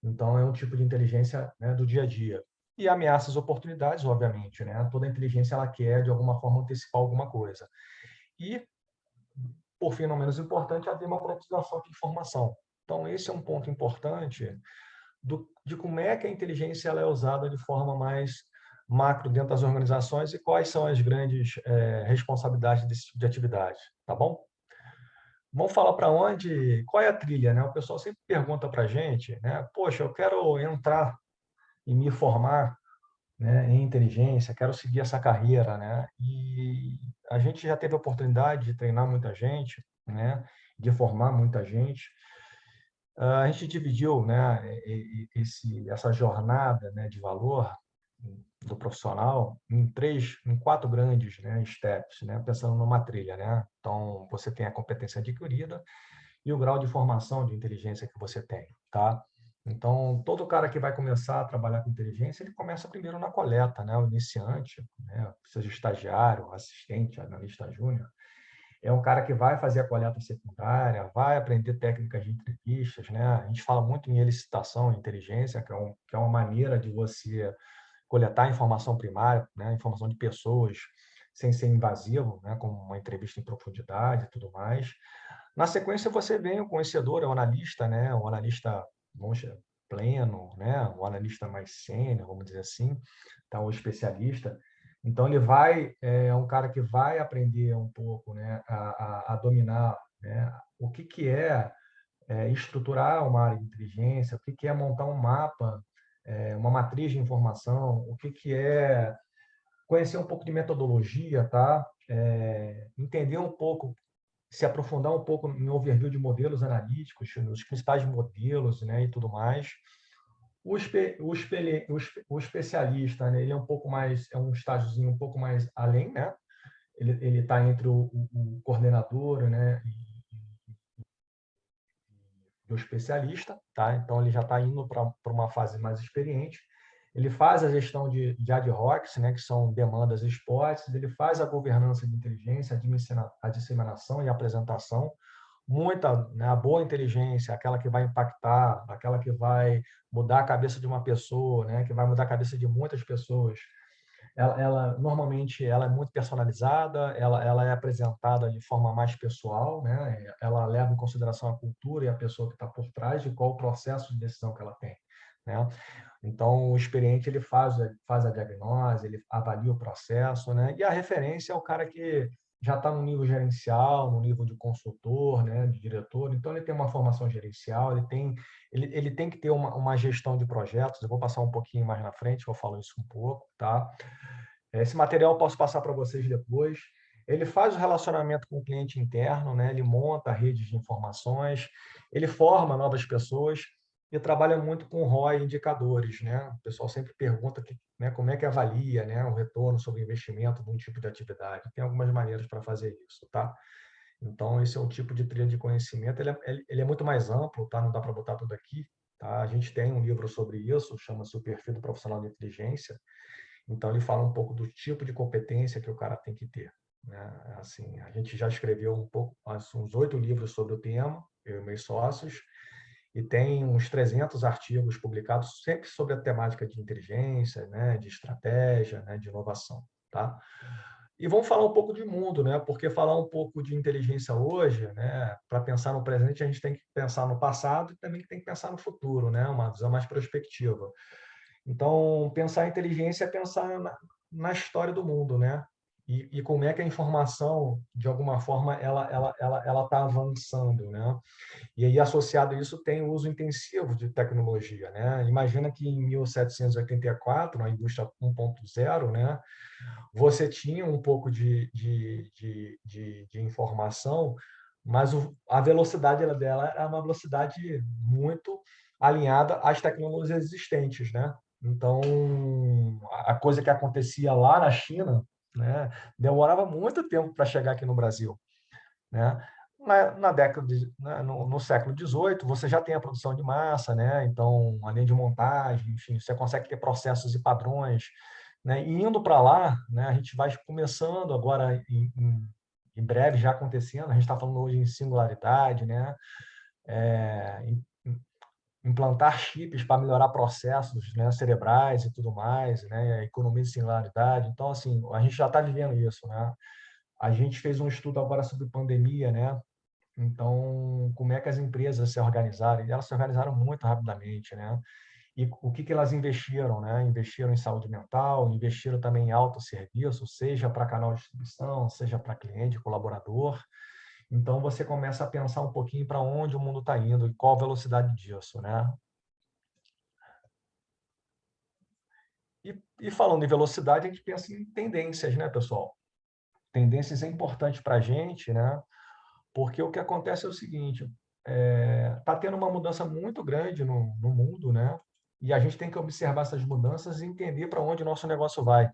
Então, é um tipo de inteligência, né, do dia a dia. E ameaças e oportunidades, obviamente, né? Toda inteligência ela quer, de alguma forma, antecipar alguma coisa. E, por fim, não menos importante, a democratização de informação. Então, esse é um ponto importante de como é que a inteligência ela é usada de forma mais macro dentro das organizações e quais são as grandes responsabilidades desse tipo de atividade, tá bom? Vamos falar para onde, qual é a trilha, né? O pessoal sempre pergunta para a gente, né? Poxa, eu quero entrar e me formar, né, em inteligência, quero seguir essa carreira, né? E a gente já teve a oportunidade de treinar muita gente, né? De formar muita gente. A gente dividiu, né, essa jornada, né, de valor do profissional em 4 grandes, né, steps, né, pensando numa trilha, né? Então, você tem a competência adquirida e o grau de formação de inteligência que você tem, tá? Então, todo cara que vai começar a trabalhar com inteligência, ele começa primeiro na coleta, né? O iniciante, né? Seja estagiário, assistente, analista júnior, é um cara que vai fazer a coleta secundária, vai aprender técnicas de entrevistas, né? A gente fala muito em elicitação, inteligência, que é uma maneira de você coletar informação primária, né? Informação de pessoas, sem ser invasivo, né? Como uma entrevista em profundidade e tudo mais. Na sequência, você vem o conhecedor, o analista, né? O analista, vamos dizer, pleno, né? O analista mais sênior, vamos dizer assim, então o especialista. Então ele é um cara que vai aprender um pouco, né? A dominar, né? O que é estruturar uma área de inteligência, o que é montar um mapa, uma matriz de informação, o que é conhecer um pouco de metodologia, tá? Entender um pouco, se aprofundar um pouco em overview de modelos analíticos, nos principais modelos, né, e tudo mais. O especialista, né, ele é um pouco mais, é um estágiozinho um pouco mais além, né? Ele está entre o coordenador, né, e o especialista, tá? Então ele já está indo para uma fase mais experiente. Ele faz a gestão de ad hocs, né, que são demandas esportes, ele faz a governança de inteligência, a disseminação e a apresentação. Muita, né, a boa inteligência, aquela que vai impactar, aquela que vai mudar a cabeça de uma pessoa, né, que vai mudar a cabeça de muitas pessoas, normalmente ela é muito personalizada, ela é apresentada de forma mais pessoal, né? Ela leva em consideração a cultura e a pessoa que está por trás de qual o processo de decisão que ela tem, né? Então, o experiente ele faz a diagnose, ele avalia o processo, né? E a referência é o cara que já está no nível gerencial, no nível de consultor, né? De diretor. Então, ele tem uma formação gerencial, ele tem que ter uma gestão de projetos. Eu vou passar um pouquinho mais na frente, eu falo isso um pouco, tá? Esse material eu posso passar para vocês depois. Ele faz o relacionamento com o cliente interno, né? Ele monta redes de informações, ele forma novas pessoas e trabalha muito com ROI e indicadores, né? O pessoal sempre pergunta né, como é que avalia, né, o retorno sobre o investimento de um tipo de atividade. Tem algumas maneiras para fazer isso, tá? Então, esse é um tipo de trilha de conhecimento. Ele é muito mais amplo, tá? Não dá para botar tudo aqui, tá? A gente tem um livro sobre isso, chama-se O Perfil do Profissional de Inteligência. Então, ele fala um pouco do tipo de competência que o cara tem que ter, né? Assim, a gente já escreveu uns 8 livros sobre o tema, eu e meus sócios, e tem uns 300 artigos publicados sempre sobre a temática de inteligência, né, de estratégia, né, de inovação, tá? E vamos falar um pouco de mundo, né? Porque falar um pouco de inteligência hoje, né, para pensar no presente, a gente tem que pensar no passado e também tem que pensar no futuro, né? Uma visão mais prospectiva. Então, pensar em inteligência é pensar na história do mundo, né? E como é que a informação, de alguma forma, ela está avançando, né? E aí, associado a isso, tem o uso intensivo de tecnologia, né? Imagina que em 1784, na indústria 1.0, né, você tinha um pouco de informação, mas a velocidade dela era uma velocidade muito alinhada às tecnologias existentes, né? Então, a coisa que acontecia lá na China, né, demorava muito tempo para chegar aqui no Brasil, né? Na década no século XVIII, você já tem a produção de massa, né? Então, além de montagem, enfim, você consegue ter processos e padrões, né? E indo para lá, né, a gente vai começando agora em breve já acontecendo, a gente está falando hoje em singularidade, né? Implantar chips para melhorar processos, né, cerebrais e tudo mais, né? A economia de singularidade. Então, assim, a gente já está vivendo isso, né? A gente fez um estudo agora sobre pandemia, né? Então, como é que as empresas se organizaram? E elas se organizaram muito rapidamente, né? E o que elas investiram, né? Investiram em saúde mental, investiram também em autosserviço, seja para canal de distribuição, seja para cliente, colaborador. Então, você começa a pensar um pouquinho para onde o mundo está indo e qual a velocidade disso, né? E falando em velocidade, a gente pensa em tendências, né, pessoal? Tendências é importante para a gente, né? Porque o que acontece é o seguinte, está tendo uma mudança muito grande no mundo, né? E a gente tem que observar essas mudanças e entender para onde o nosso negócio vai.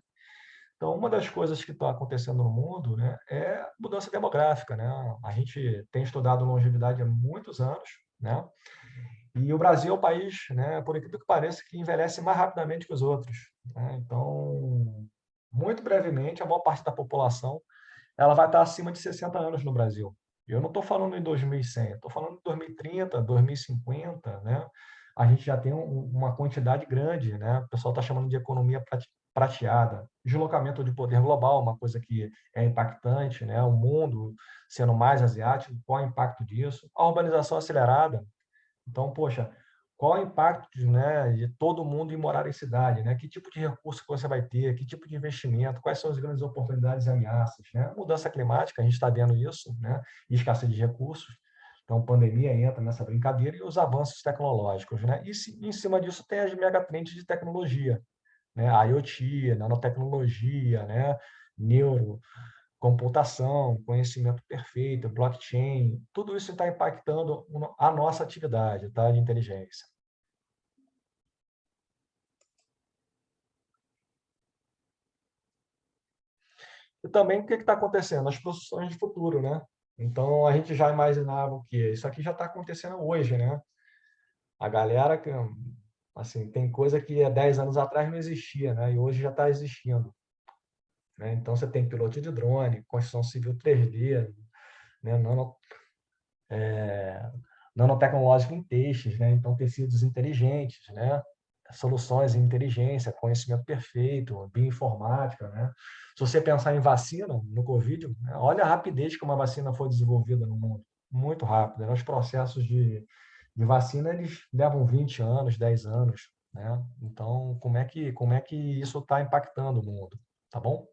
Então, uma das coisas que está acontecendo no mundo, né, é mudança demográfica, né? A gente tem estudado longevidade há muitos anos, né? E o Brasil é o país, né, por incrível que pareça, que envelhece mais rapidamente que os outros, né? Então, muito brevemente, a maior parte da população ela vai estar acima de 60 anos no Brasil. Eu não estou falando em 2100, estou falando em 2030, 2050, né? A gente já tem uma quantidade grande, né? O pessoal está chamando de economia prateada, deslocamento de poder global, uma coisa que é impactante, né? O mundo sendo mais asiático, qual é o impacto disso? A urbanização acelerada. Então, poxa, qual é o impacto, né, de todo mundo em morar em cidade, né? Que tipo de recurso que você vai ter, que tipo de investimento, quais são as grandes oportunidades e ameaças, né? Mudança climática, a gente está vendo isso, né? E escassez de recursos. Então, pandemia entra nessa brincadeira e os avanços tecnológicos, né? E em cima disso tem as megatrends de tecnologia, né? A IoT, nanotecnologia, né? Neuro, computação, conhecimento perfeito, blockchain, tudo isso está impactando a nossa atividade, tá, de inteligência. E também o que está acontecendo? As profissões de futuro, né? Então, a gente já imaginava o quê? Isso aqui já está acontecendo hoje, né? A galera que, assim, tem coisa que há 10 anos atrás não existia, né? E hoje já está existindo, né? Então, você tem piloto de drone, construção civil 3D, né? Nanotecnológico em peixes, né? Então, tecidos inteligentes, né? soluções em inteligência, conhecimento perfeito, bioinformática, né? Se você pensar em vacina, no Covid, olha a rapidez que uma vacina foi desenvolvida no mundo. Muito rápido. Né? Os processos de vacina, eles levam 20 anos, 10 anos, né? Então, como é que isso está impactando o mundo, tá bom?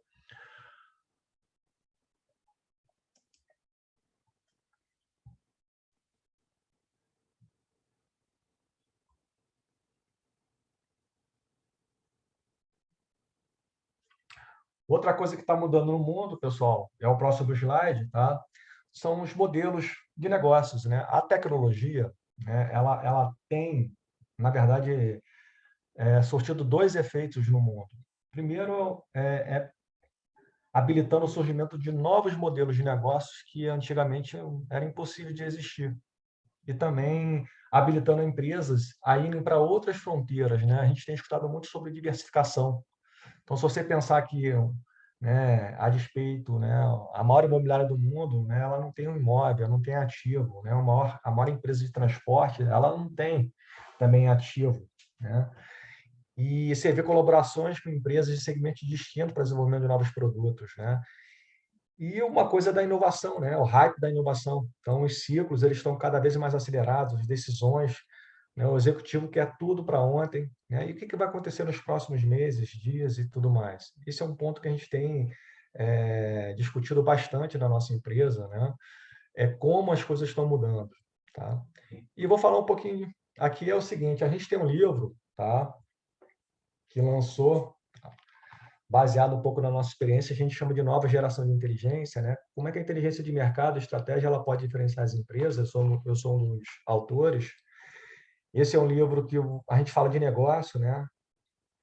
Outra coisa que está mudando no mundo, pessoal, é o próximo slide, tá? São os modelos de negócios, né? A tecnologia, né? Ela tem, na verdade, surtido dois efeitos no mundo. Primeiro, habilitando o surgimento de novos modelos de negócios que antigamente era impossível de existir. E também habilitando empresas a irem para outras fronteiras, né? A gente tem escutado muito sobre diversificação. Então, se você pensar que, né, a despeito, né, a maior imobiliária do mundo, né, ela não tem um imóvel, não tem ativo, né, a maior empresa de transporte, ela não tem também ativo, né? E você vê colaborações com empresas de segmentos distintos para desenvolvimento de novos produtos, né? E uma coisa da inovação, né? O hype da inovação. Então, os ciclos eles estão cada vez mais acelerados, as decisões, né? O executivo quer tudo para ontem, né? E o que vai acontecer nos próximos meses, dias e tudo mais? Esse é um ponto que a gente tem discutido bastante na nossa empresa, né? É como as coisas estão mudando, tá? E vou falar um pouquinho aqui é o seguinte: a gente tem um livro, tá? Que lançou baseado um pouco na nossa experiência, a gente chama de nova geração de inteligência, né? Como é que a inteligência de mercado, estratégia, ela pode diferenciar as empresas? Eu sou um dos autores. Esse é um livro que a gente fala de negócio, né?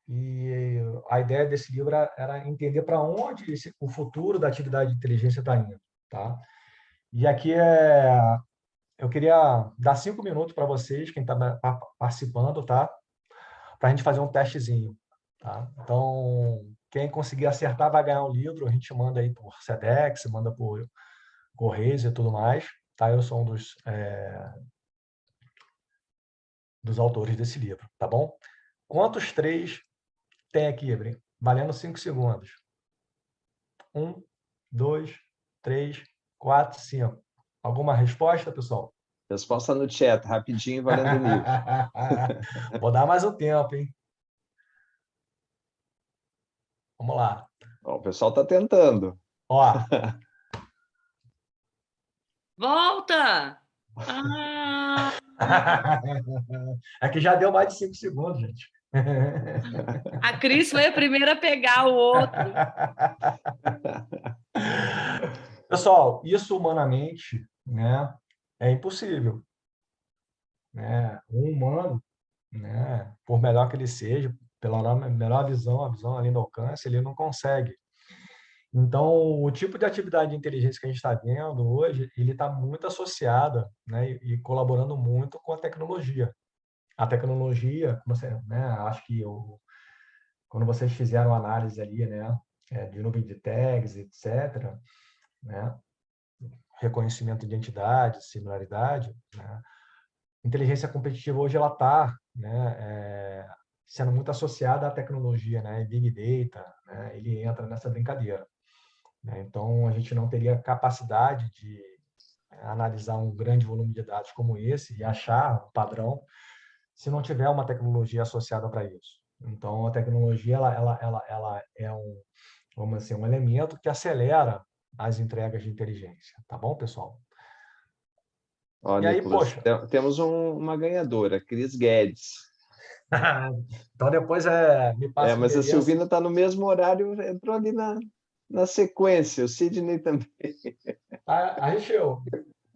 E a ideia desse livro era entender para onde o futuro da atividade de inteligência está indo, tá? E aqui eu queria dar 5 minutos para vocês, quem está participando, tá? Para a gente fazer um testezinho, tá? Então, quem conseguir acertar vai ganhar um livro, a gente manda aí por Sedex, manda por Correios e tudo mais, tá? Eu sou um dos autores desse livro, tá bom? Quantos três tem aqui, Evelyn? Valendo 5 segundos. 1, 2, 3, 4, 5. Alguma resposta, pessoal? Resposta no chat, rapidinho, valendo livro. Vou dar mais um tempo, hein? Vamos lá. Ó, o pessoal está tentando. Ó. Volta! Ah! É que já deu mais de 5 segundos, gente. A Cris foi a primeira a pegar o outro. Pessoal, isso humanamente, né, é impossível. Né? Um humano, né, por melhor que ele seja, pela melhor visão, a visão além do alcance, ele não consegue. Então, o tipo de atividade de inteligência que a gente está vendo hoje, ele está muito associado, né, e colaborando muito com a tecnologia. A tecnologia, né, acho que quando vocês fizeram análise ali, né, de nuvem de tags, etc., né, reconhecimento de identidade, similaridade, né, inteligência competitiva hoje ela está, né, sendo muito associada à tecnologia, né, Big Data, né, ele entra nessa brincadeira. Né? Então, a gente não teria capacidade de analisar um grande volume de dados como esse e achar um padrão se não tiver uma tecnologia associada para isso. Então, a tecnologia ela é vamos dizer, um elemento que acelera as entregas de inteligência. Tá bom, pessoal? Ó, E aí, Nicolas, poxa... temos uma ganhadora, Cris Guedes. Então, depois me passa o Mas a endereço. Silvina está no mesmo horário, entrou ali na sequência, o Sidney também. A gente,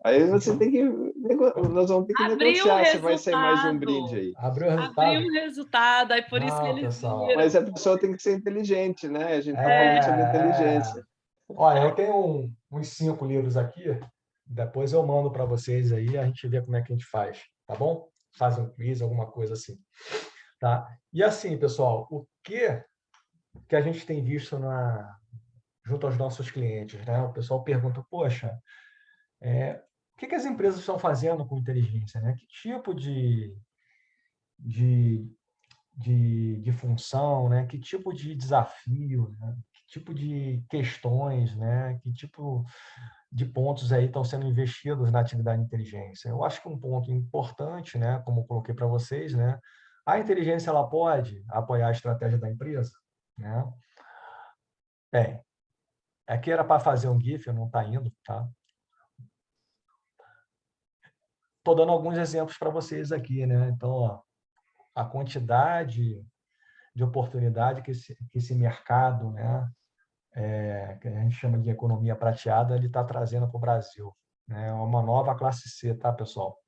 Aí você tem que... Nós vamos ter que Abriu o negociar se vai sair mais de um resultado. brinde aí. abriu o Abriu resultado. o resultado, aí por isso que Não, eles pessoal. viram. Mas a pessoa tem que ser inteligente, né? A gente está falando sobre inteligência. Olha, eu tenho uns 5 livros aqui, depois eu mando para vocês aí, a gente vê como é que a gente faz, tá bom? Faz um quiz, alguma coisa assim. Tá? E assim, pessoal, o que a gente tem visto junto aos nossos clientes, né? O pessoal pergunta, poxa, o que as empresas estão fazendo com inteligência, né? Que tipo de de função, né? Que tipo de desafio, né? Que tipo de questões, né? Que tipo de pontos aí estão sendo investidos na atividade de inteligência. Eu acho que um ponto importante, né? Como eu coloquei para vocês, né? A inteligência ela pode apoiar a estratégia da empresa, né? Bem, aqui era para fazer um GIF, não está indo, tá? Estou dando alguns exemplos para vocês aqui, né? Então, ó, a quantidade de oportunidade que esse mercado, né, que a gente chama de economia prateada, ele está trazendo para o Brasil, né? Uma nova classe C, tá, pessoal?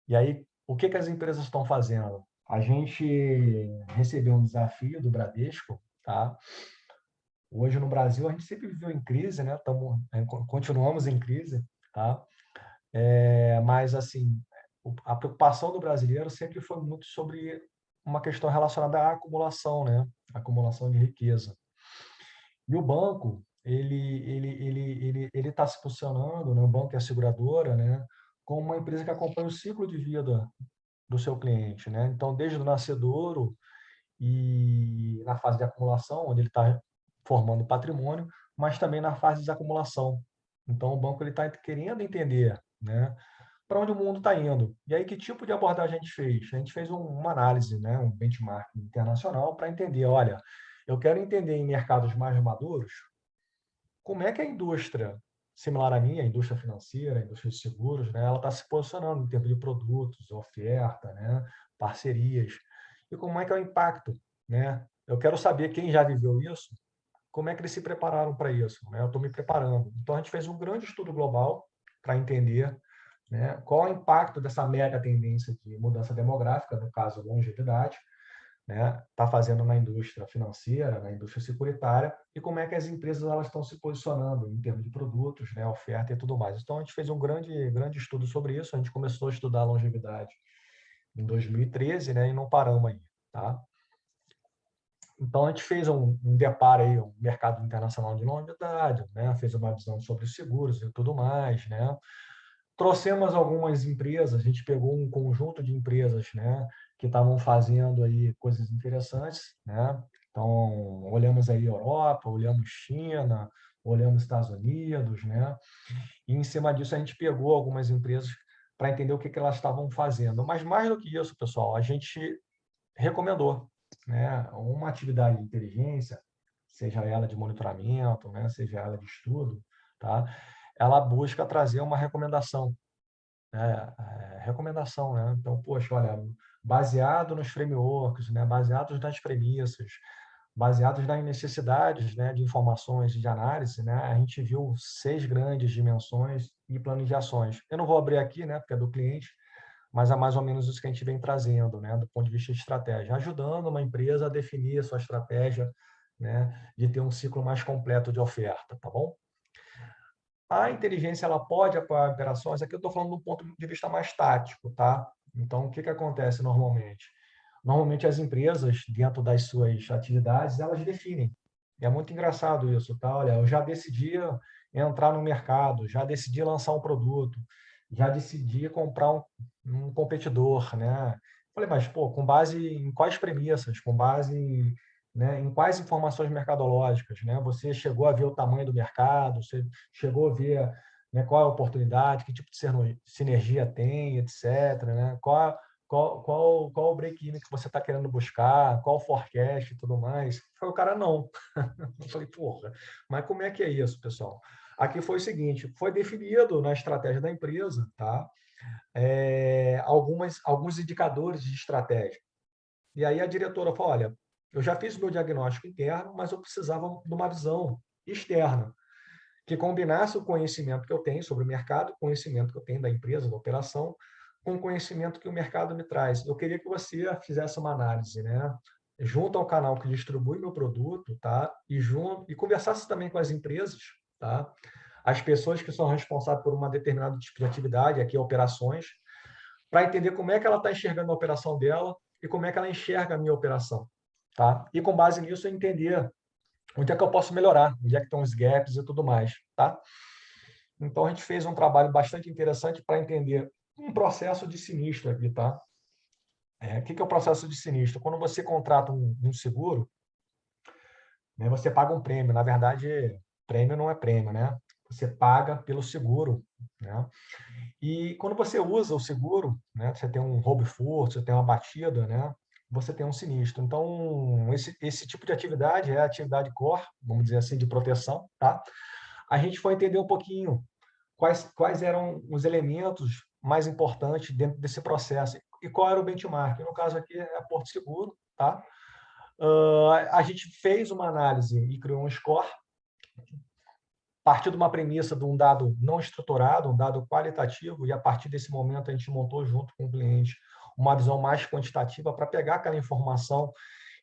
E aí, o que as empresas estão fazendo? A gente recebeu um desafio do Bradesco, tá? Hoje no Brasil a gente sempre viveu em crise, né? Continuamos em crise, tá? Mas assim, a preocupação do brasileiro sempre foi muito sobre uma questão relacionada à acumulação, né? Acumulação de riqueza. E o banco, ele está se posicionando, né? O banco e a seguradora, né? Como uma empresa que acompanha o ciclo de vida do seu cliente, né? Então, desde o nascedouro e na fase de acumulação, onde ele está formando patrimônio, mas também na fase de acumulação. Então, o banco ele está querendo entender, né? Para onde o mundo está indo. E aí, que tipo de abordagem a gente fez? A gente fez uma análise, né? Um benchmark internacional para entender, olha, eu quero entender em mercados mais maduros como é que a indústria, similar à minha, a indústria financeira, a indústria de seguros, né, ela está se posicionando em termos de produtos, oferta, né, parcerias, e como é que é o impacto, né? Eu quero saber quem já viveu isso, como é que eles se prepararam para isso, né? Eu estou me preparando. Então, a gente fez um grande estudo global para entender, né, qual é o impacto dessa mega tendência de mudança demográfica, no caso, longevidade, né, está fazendo na indústria financeira, na indústria securitária, e como é que as empresas elas estão se posicionando em termos de produtos, né, oferta e tudo mais. Então, a gente fez um grande estudo sobre isso, a gente começou a estudar a longevidade em 2013, né, e não paramos aí, tá? Então, a gente fez um deparo aí, um mercado internacional de longevidade, né, fez uma visão sobre os seguros e tudo mais, né, trouxemos algumas empresas, a gente pegou um conjunto de empresas, né, que estavam fazendo aí coisas interessantes, né? Então, olhamos aí Europa, olhamos China, olhamos Estados Unidos, né? E em cima disso a gente pegou algumas empresas para entender o que elas estavam fazendo. Mas mais do que isso, pessoal, a gente recomendou, né, uma atividade de inteligência, seja ela de monitoramento, né, seja ela de estudo, tá? Ela busca trazer uma recomendação, recomendação, né? Então, poxa, olha, baseado nos frameworks, né? Baseados nas premissas, baseados nas necessidades, né? De informações e de análise, né? A gente viu 6 grandes dimensões e planos de ações. Eu não vou abrir aqui, né? Porque é do cliente, mas é mais ou menos isso que a gente vem trazendo, né? Do ponto de vista de estratégia, ajudando uma empresa a definir a sua estratégia, né? De ter um ciclo mais completo de oferta, tá bom? A inteligência ela pode apoiar operações, aqui eu estou falando do ponto de vista mais tático, tá? Então, o que acontece normalmente? Normalmente as empresas, dentro das suas atividades, elas definem. E é muito engraçado isso, tá? Olha, eu já decidi entrar no mercado, já decidi lançar um produto, já decidi comprar um competidor, né? Falei, mas, pô, com base em quais premissas, com base em, né, em quais informações mercadológicas, né? Você chegou a ver o tamanho do mercado, você chegou a ver, né, qual é a oportunidade, que tipo de sinergia tem, etc., né? Qual o break-even que você está querendo buscar, qual o forecast e tudo mais. Foi o cara, não. Eu falei, porra, mas como é que é isso, pessoal? Aqui foi o seguinte, foi definido na estratégia da empresa, tá? Alguns indicadores de estratégia. E aí a diretora falou, olha, eu já fiz o meu diagnóstico interno, mas eu precisava de uma visão externa, que combinasse o conhecimento que eu tenho sobre o mercado, o conhecimento que eu tenho da empresa, da operação, com o conhecimento que o mercado me traz. Eu queria que você fizesse uma análise, né? Junto ao canal que distribui meu produto, tá? E conversasse também com as empresas, tá? As pessoas que são responsáveis por uma determinada tipo de atividade, aqui operações, para entender como é que ela está enxergando a operação dela e como é que ela enxerga a minha operação, tá? E com base nisso eu entender onde é que eu posso melhorar, onde é que estão os gaps e tudo mais, tá? Então, a gente fez um trabalho bastante interessante para entender um processo de sinistro aqui, tá? O que é o processo de sinistro? Quando você contrata um seguro, né, você paga um prêmio. Na verdade, prêmio não é prêmio, né? Você paga pelo seguro, né? E quando você usa o seguro, né, você tem um roubo e furto, você tem uma batida, né, você tem um sinistro. Então, esse tipo de atividade é a atividade core, vamos dizer assim, de proteção, tá? A gente foi entender um pouquinho quais eram os elementos mais importantes dentro desse processo e qual era o benchmark. No caso aqui é a Porto Seguro, tá? A gente fez uma análise e criou um score a partir de uma premissa de um dado não estruturado, um dado qualitativo, e a partir desse momento a gente montou junto com o cliente uma visão mais quantitativa para pegar aquela informação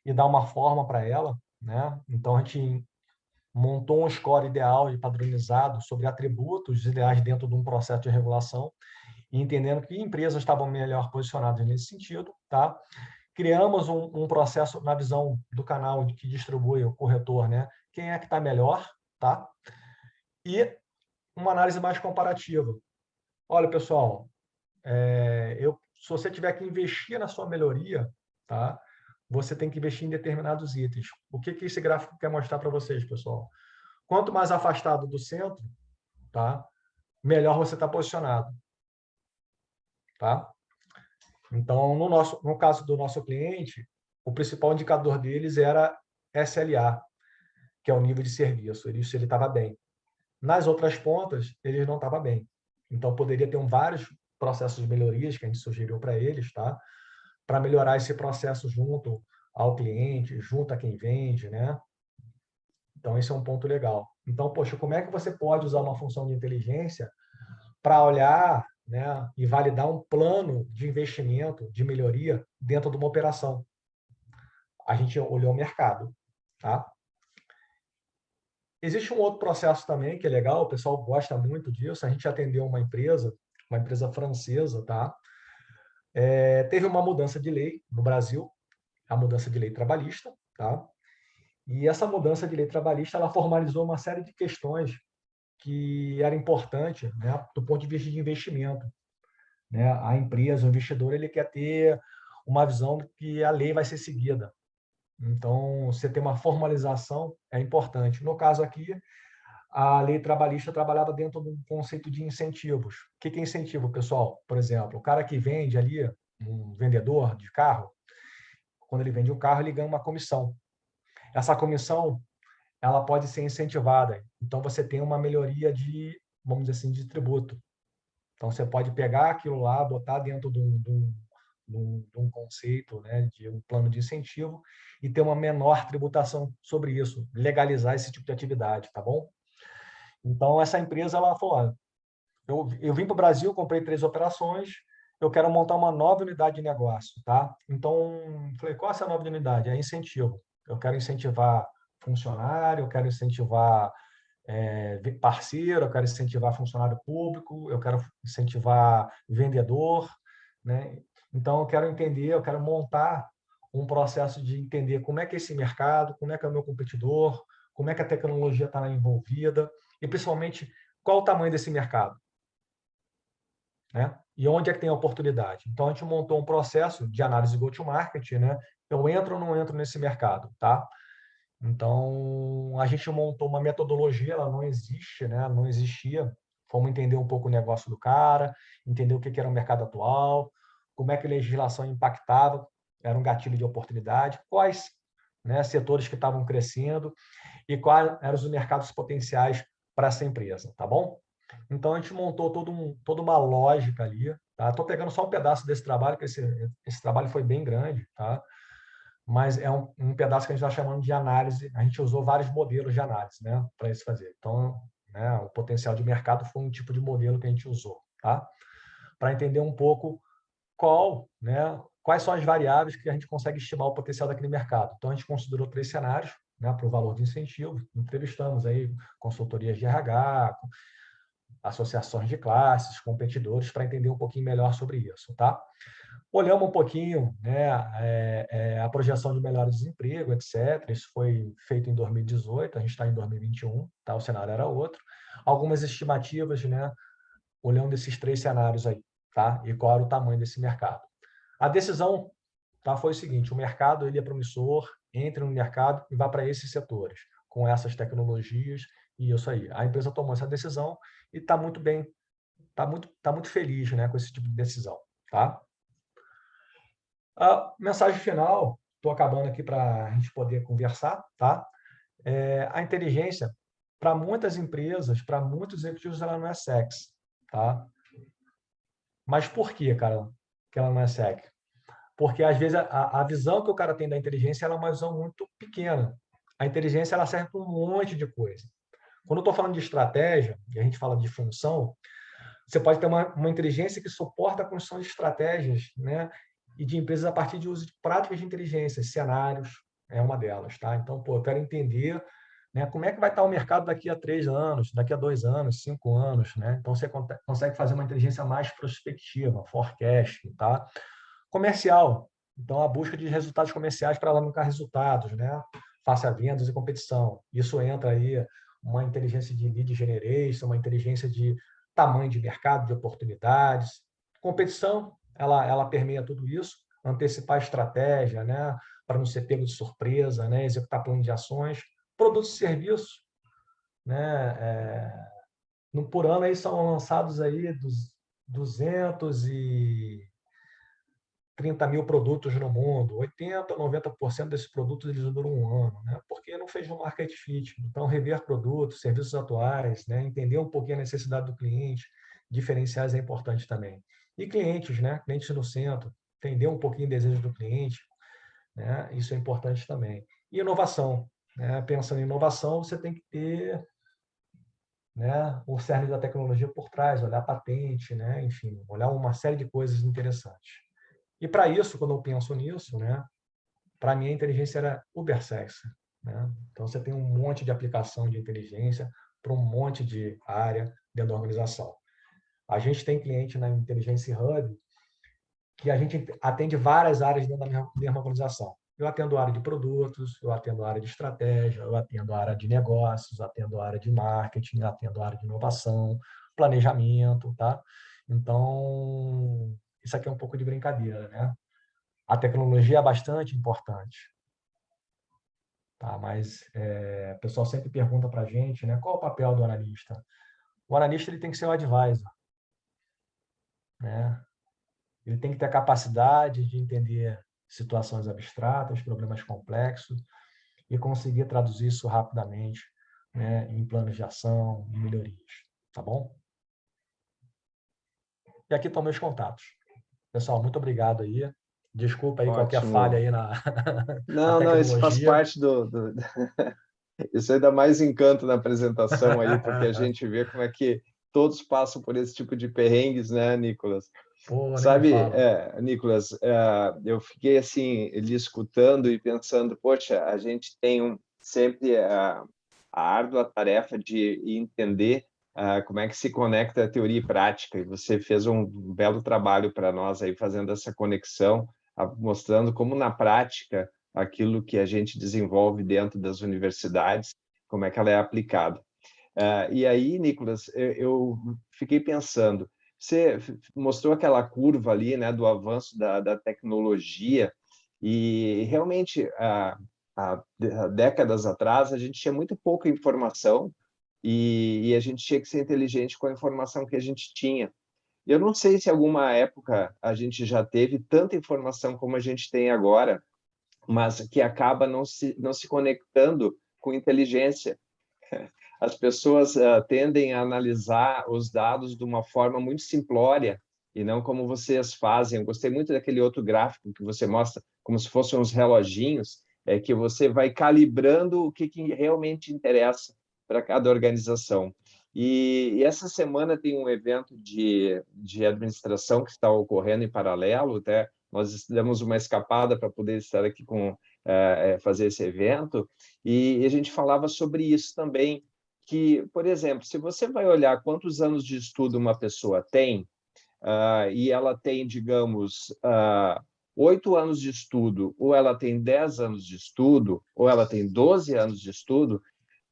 e dar uma forma para ela, né? Então a gente montou um score ideal e padronizado sobre atributos ideais dentro de um processo de regulação, e entendendo que empresas estavam melhor posicionadas nesse sentido, tá? Criamos um processo na visão do canal que distribui o corretor, né? Quem é que está melhor, tá? E uma análise mais comparativa. Olha, pessoal, se você tiver que investir na sua melhoria, tá? Você tem que investir em determinados itens. O que esse gráfico quer mostrar para vocês, pessoal? Quanto mais afastado do centro, tá? Melhor você está posicionado, tá? Então, no caso do nosso cliente, o principal indicador deles era SLA, que é o nível de serviço. Isso ele estava bem. Nas outras pontas, ele não estava bem. Então, poderia ter vários processos de melhorias que a gente sugeriu para eles, tá? Para melhorar esse processo junto ao cliente, junto a quem vende, né? Então, esse é um ponto legal. Então, poxa, como é que você pode usar uma função de inteligência para olhar, né, e validar um plano de investimento, de melhoria dentro de uma operação? A gente olhou o mercado, tá? Existe um outro processo também que é legal, o pessoal gosta muito disso. A gente atendeu uma empresa francesa, tá? Teve uma mudança de lei no Brasil, a mudança de lei trabalhista, tá? E essa mudança de lei trabalhista, ela formalizou uma série de questões que era importante, né, do ponto de vista de investimento, né? A empresa, o investidor, ele quer ter uma visão de que a lei vai ser seguida. Então, você ter uma formalização é importante. No caso aqui, a lei trabalhista trabalhava dentro de um conceito de incentivos. O que é incentivo, pessoal? Por exemplo, o cara que vende ali, um vendedor de carro, quando ele vende um carro, ele ganha uma comissão. Essa comissão, ela pode ser incentivada. Então, você tem uma melhoria de, vamos dizer assim, de tributo. Então, você pode pegar aquilo lá, botar dentro de um conceito, né, de um plano de incentivo e ter uma menor tributação sobre isso, legalizar esse tipo de atividade, tá bom? Então, essa empresa, ela falou, eu vim para o Brasil, comprei 3 operações, eu quero montar uma nova unidade de negócio, tá? Então, falei, qual é essa nova unidade? É incentivo. Eu quero incentivar funcionário, eu quero incentivar parceiro, eu quero incentivar funcionário público, eu quero incentivar vendedor, né? Então, eu quero entender, eu quero montar um processo de entender como é que é esse mercado, como é que é o meu competidor, como é que a tecnologia está envolvida e, principalmente, qual o tamanho desse mercado, né? E onde é que tem a oportunidade. Então, a gente montou um processo de análise go-to-market, né? Eu entro ou não entro nesse mercado, tá? Então, a gente montou uma metodologia, ela não existe, né? Não existia. Fomos entender um pouco o negócio do cara, entender o que era o mercado atual, como é que a legislação impactava, era um gatilho de oportunidade, quais, né, setores que estavam crescendo e quais eram os mercados potenciais para essa empresa, tá bom? Então, a gente montou toda uma lógica ali, tá? Estou pegando só um pedaço desse trabalho, porque esse trabalho foi bem grande, tá? Mas é um pedaço que a gente está chamando de análise. A gente usou vários modelos de análise, né, para isso fazer. Então, né, o potencial de mercado foi um tipo de modelo que a gente usou, tá? Para entender um pouco quais são as variáveis que a gente consegue estimar o potencial daquele mercado. Então, a gente considerou 3 cenários, né, para o valor de incentivo. Entrevistamos aí consultorias de RH, associações de classes, competidores, para entender um pouquinho melhor sobre isso, tá? Olhamos um pouquinho, né, a projeção de melhora de desemprego, etc. Isso foi feito em 2018, a gente está em 2021, tá? O cenário era outro. Algumas estimativas, né, olhando esses 3 cenários aí, tá? E qual era o tamanho desse mercado. A decisão tá, foi o seguinte: o mercado ele é promissor, entre no mercado e vá para esses setores, com essas tecnologias, e isso aí. A empresa tomou essa decisão e está muito bem, tá muito feliz, né, com esse tipo de decisão. Tá? A mensagem final, estou acabando aqui para a gente poder conversar. Tá? A inteligência, para muitas empresas, para muitos executivos, ela não é sexy. Tá? Mas por que, cara, que ela não é sexy? Porque, às vezes, a visão que o cara tem da inteligência ela é uma visão muito pequena. A inteligência ela serve para um monte de coisa. Quando eu estou falando de estratégia, e a gente fala de função, você pode ter uma inteligência que suporta a construção de estratégias, né? E de empresas a partir de uso de práticas de inteligência, cenários é uma delas. Tá? Então, eu quero entender, né, como é que vai estar o mercado daqui a 3 anos, daqui a 2 anos, 5 anos. Né? Então, você consegue fazer uma inteligência mais prospectiva, forecast. Tá? Comercial, então a busca de resultados comerciais para alavancar resultados, né? Face a vendas e competição. Isso entra aí uma inteligência de lead generation, uma inteligência de tamanho de mercado, de oportunidades. Competição, ela permeia tudo isso, antecipar a estratégia, né? Para não ser pego de surpresa, né? Executar plano de ações. Produtos e serviços, né? Por ano aí são lançados aí 230 mil produtos no mundo, 80%, 90% desses produtos eles duram um ano, né? Porque não fez um market fit. Então, rever produtos, serviços atuais, né? Entender um pouquinho a necessidade do cliente, diferenciais é importante também. E clientes, né? Clientes no centro, entender um pouquinho o desejo do cliente, né? Isso é importante também. E inovação, né? Pensando em inovação, você tem que ter, né, o cerne da tecnologia por trás, olhar patente, né? Enfim, olhar uma série de coisas interessantes. E para isso, quando eu penso nisso, né, para mim a inteligência era uber sexy. Né? Então, você tem um monte de aplicação de inteligência para um monte de área dentro da organização. A gente tem cliente na Inteligência Hub que a gente atende várias áreas dentro da mesma organização. Eu atendo a área de produtos, eu atendo a área de estratégia, eu atendo a área de negócios, atendo a área de marketing, atendo a área de inovação, planejamento. Tá? Então, isso aqui é um pouco de brincadeira, né? A tecnologia é bastante importante, tá? Mas o pessoal sempre pergunta para a gente, né? Qual é o papel do analista? O analista ele tem que ser o advisor, né? Ele tem que ter a capacidade de entender situações abstratas, problemas complexos e conseguir traduzir isso rapidamente, né, em planos de ação, em melhorias, tá bom? E aqui estão meus contatos. Pessoal, muito obrigado aí. Desculpa aí qualquer falha aí na Não, isso faz tecnologia. parte Isso aí dá mais encanto na apresentação aí, porque a gente vê como é que todos passam por esse tipo de perrengues, né, Nicolas? Pô, nem me Sabe, fala. Nicolas, eu fiquei assim, lhe escutando e pensando, poxa, a gente tem sempre a árdua tarefa de entender como é que se conecta a teoria e prática, e você fez um belo trabalho para nós aí, fazendo essa conexão, mostrando como na prática aquilo que a gente desenvolve dentro das universidades, como é que ela é aplicada. E aí, Nicolas, eu fiquei pensando, você mostrou aquela curva ali, né, do avanço da tecnologia, e realmente, há décadas atrás, a gente tinha muito pouca informação e a gente tinha que ser inteligente com a informação que a gente tinha. Eu não sei se em alguma época a gente já teve tanta informação como a gente tem agora, mas que acaba não se conectando com inteligência. As pessoas tendem a analisar os dados de uma forma muito simplória e não como vocês fazem. Eu gostei muito daquele outro gráfico que você mostra, como se fossem uns reloginhos, que você vai calibrando o que realmente interessa para cada organização. E essa semana tem um evento de administração que está ocorrendo em paralelo, até nós demos uma escapada para poder estar aqui fazer esse evento, e a gente falava sobre isso também, que, por exemplo, se você vai olhar quantos anos de estudo uma pessoa tem, e ela tem, digamos, 8 anos de estudo, ou ela tem 10 anos de estudo, ou ela tem 12 anos de estudo,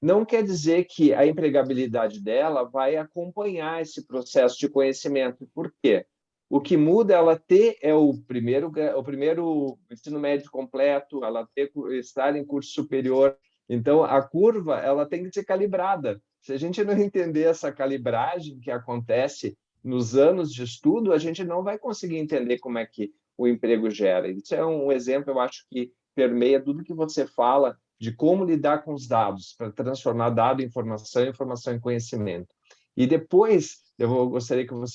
não quer dizer que a empregabilidade dela vai acompanhar esse processo de conhecimento. Por quê? O que muda é ela ter o primeiro ensino médio completo, ela estar em curso superior. Então, a curva ela tem que ser calibrada. Se a gente não entender essa calibragem que acontece nos anos de estudo, a gente não vai conseguir entender como é que o emprego gera. Isso é um exemplo, eu acho, que permeia tudo que você fala de como lidar com os dados, para transformar dado em informação, informação em conhecimento. E depois, eu gostaria que você